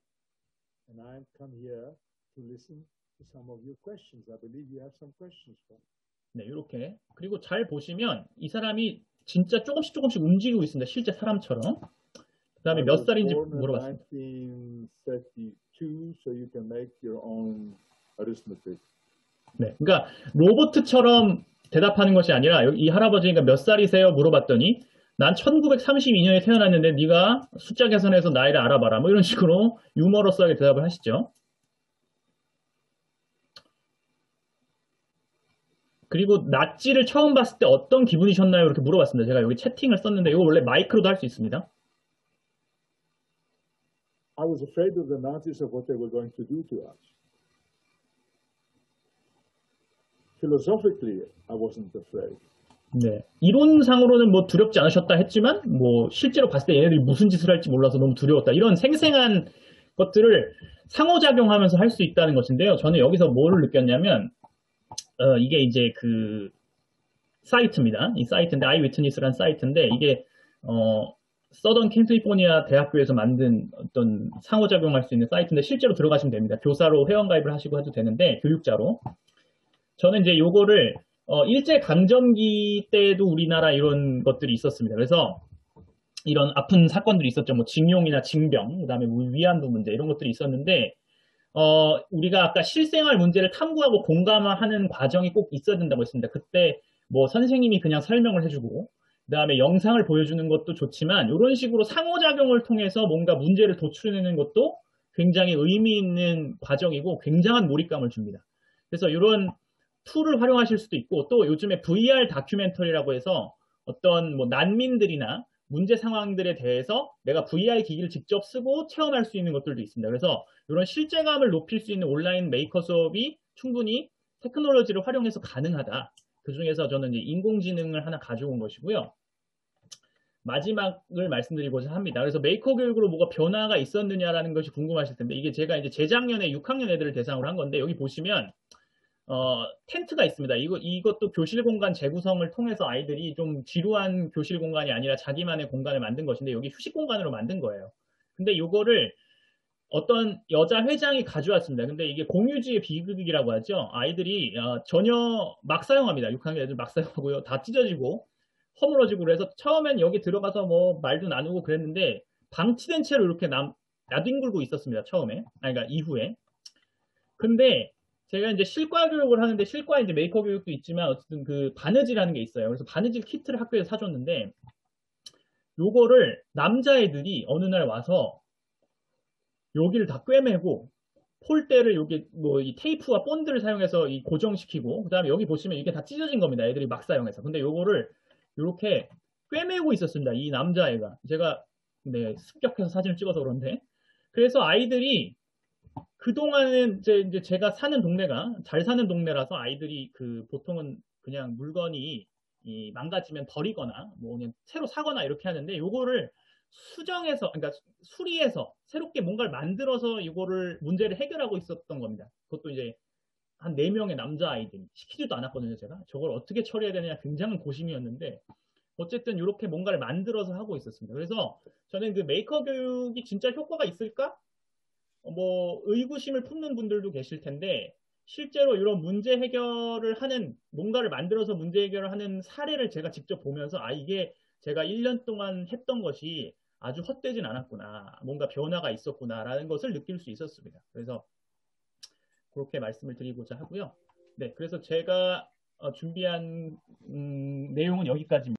and I've come here to listen to some of your questions. I believe you have some questions for me. 네, 이렇게. 그리고 잘 보시면 이 사람이 진짜 조금씩 움직이고 있습니다. 실제 사람처럼. 그 다음에 몇 살인지 물어봤습니다. 1932, so you can make your own arithmetic. 네, 그러니까 로봇처럼 대답하는 것이 아니라 이 할아버지가 몇 살이세요? 물어봤더니 난 1932년에 태어났는데 네가 숫자 계산해서 나이를 알아봐라. 뭐 이런 식으로 유머러스하게 대답을 하시죠. 그리고 나치를 처음 봤을 때 어떤 기분이셨나요? 이렇게 물어봤습니다. 제가 여기 채팅을 썼는데 이거 원래 마이크로도 할 수 있습니다. I was afraid of the Nazis of what they were going to do to us. Philosophically, I wasn't afraid. 네. 이론상으로는 뭐 두렵지 않으셨다 했지만 뭐 실제로 봤을 때 얘네들이 무슨 짓을 할지 몰라서 너무 두려웠다. 이런 생생한 것들을 상호작용하면서 할 수 있다는 것인데요. 저는 여기서 뭐를 느꼈냐면 이게 이제 그 사이트입니다. 이 사이트인데 아이위트니스라는 사이트인데 이게 서던 캘리포니아 대학교에서 만든 어떤 상호작용할 수 있는 사이트인데 실제로 들어가시면 됩니다. 교사로 회원가입을 하시고 해도 되는데 교육자로. 저는 이제 요거를 일제 강점기 때도 우리나라 이런 것들이 있었습니다. 그래서 이런 아픈 사건들이 있었죠. 뭐 징용이나 징병, 그다음에 뭐 위안부 문제 이런 것들이 있었는데 우리가 아까 실생활 문제를 탐구하고 공감하는 과정이 꼭 있어야 된다고 했습니다. 그때 뭐 선생님이 그냥 설명을 해주고 그다음에 영상을 보여주는 것도 좋지만 이런 식으로 상호작용을 통해서 뭔가 문제를 도출해내는 것도 굉장히 의미 있는 과정이고 굉장한 몰입감을 줍니다. 그래서 이런 툴을 활용하실 수도 있고 또 요즘에 VR 다큐멘터리라고 해서 어떤 뭐 난민들이나 문제 상황들에 대해서 내가 VR 기기를 직접 쓰고 체험할 수 있는 것들도 있습니다. 그래서 이런 실제감을 높일 수 있는 온라인 메이커 수업이 충분히 테크놀로지를 활용해서 가능하다. 그 중에서 저는 이제 인공지능을 하나 가져온 것이고요. 마지막을 말씀드리고자 합니다. 그래서 메이커 교육으로 뭐가 변화가 있었느냐라는 것이 궁금하실 텐데 이게 제가 이제 재작년에 6학년 애들을 대상으로 한 건데 여기 보시면 텐트가 있습니다. 이것도 교실 공간 재구성을 통해서 아이들이 좀 지루한 교실 공간이 아니라 자기만의 공간을 만든 것인데 여기 휴식 공간으로 만든 거예요. 근데 이거를 어떤 여자 회장이 가져왔습니다. 근데 이게 공유지의 비극이라고 하죠. 아이들이 전혀 막 사용합니다. 6학년 애들 막 사용하고요. 다 찢어지고 허물어지고 그래서 처음엔 여기 들어가서 뭐 말도 나누고 그랬는데 방치된 채로 이렇게 나뒹굴고 있었습니다. 처음에. 그러니까 이후에. 근데 제가 이제 실과 교육을 하는데 실과 이제 메이커 교육도 있지만 어쨌든 그 바느질하는 게 있어요. 그래서 바느질 키트를 학교에서 사줬는데 요거를 남자애들이 어느 날 와서 여기를 다 꿰매고 폴대를 여기 뭐 이 테이프와 본드를 사용해서 이 고정시키고 그다음에 여기 보시면 이게 다 찢어진 겁니다. 애들이 막 사용해서. 근데 요거를 이렇게 꿰매고 있었습니다. 이 남자애가. 제가 네, 습격해서 사진을 찍어서 그런데. 그래서 아이들이 그동안은 이제 제가 사는 동네가 잘 사는 동네라서 아이들이 그 보통은 그냥 물건이 망가지면 버리거나 뭐 그냥 새로 사거나 이렇게 하는데 요거를 수정해서 그러니까 수리해서 새롭게 뭔가를 만들어서 이거를 문제를 해결하고 있었던 겁니다. 그것도 이제 한 4명의 남자 아이들이 시키지도 않았거든요. 제가 저걸 어떻게 처리해야 되느냐 굉장한 고심이었는데 어쨌든 이렇게 뭔가를 만들어서 하고 있었습니다. 그래서 저는 그 메이커 교육이 진짜 효과가 있을까? 뭐 의구심을 품는 분들도 계실 텐데 실제로 이런 문제 해결을 하는 뭔가를 만들어서 문제 해결을 하는 사례를 제가 직접 보면서 이게 제가 1년 동안 했던 것이 아주 헛되진 않았구나. 뭔가 변화가 있었구나라는 것을 느낄 수 있었습니다. 그래서 그렇게 말씀을 드리고자 하고요. 네, 그래서 제가 준비한 내용은 여기까지입니다.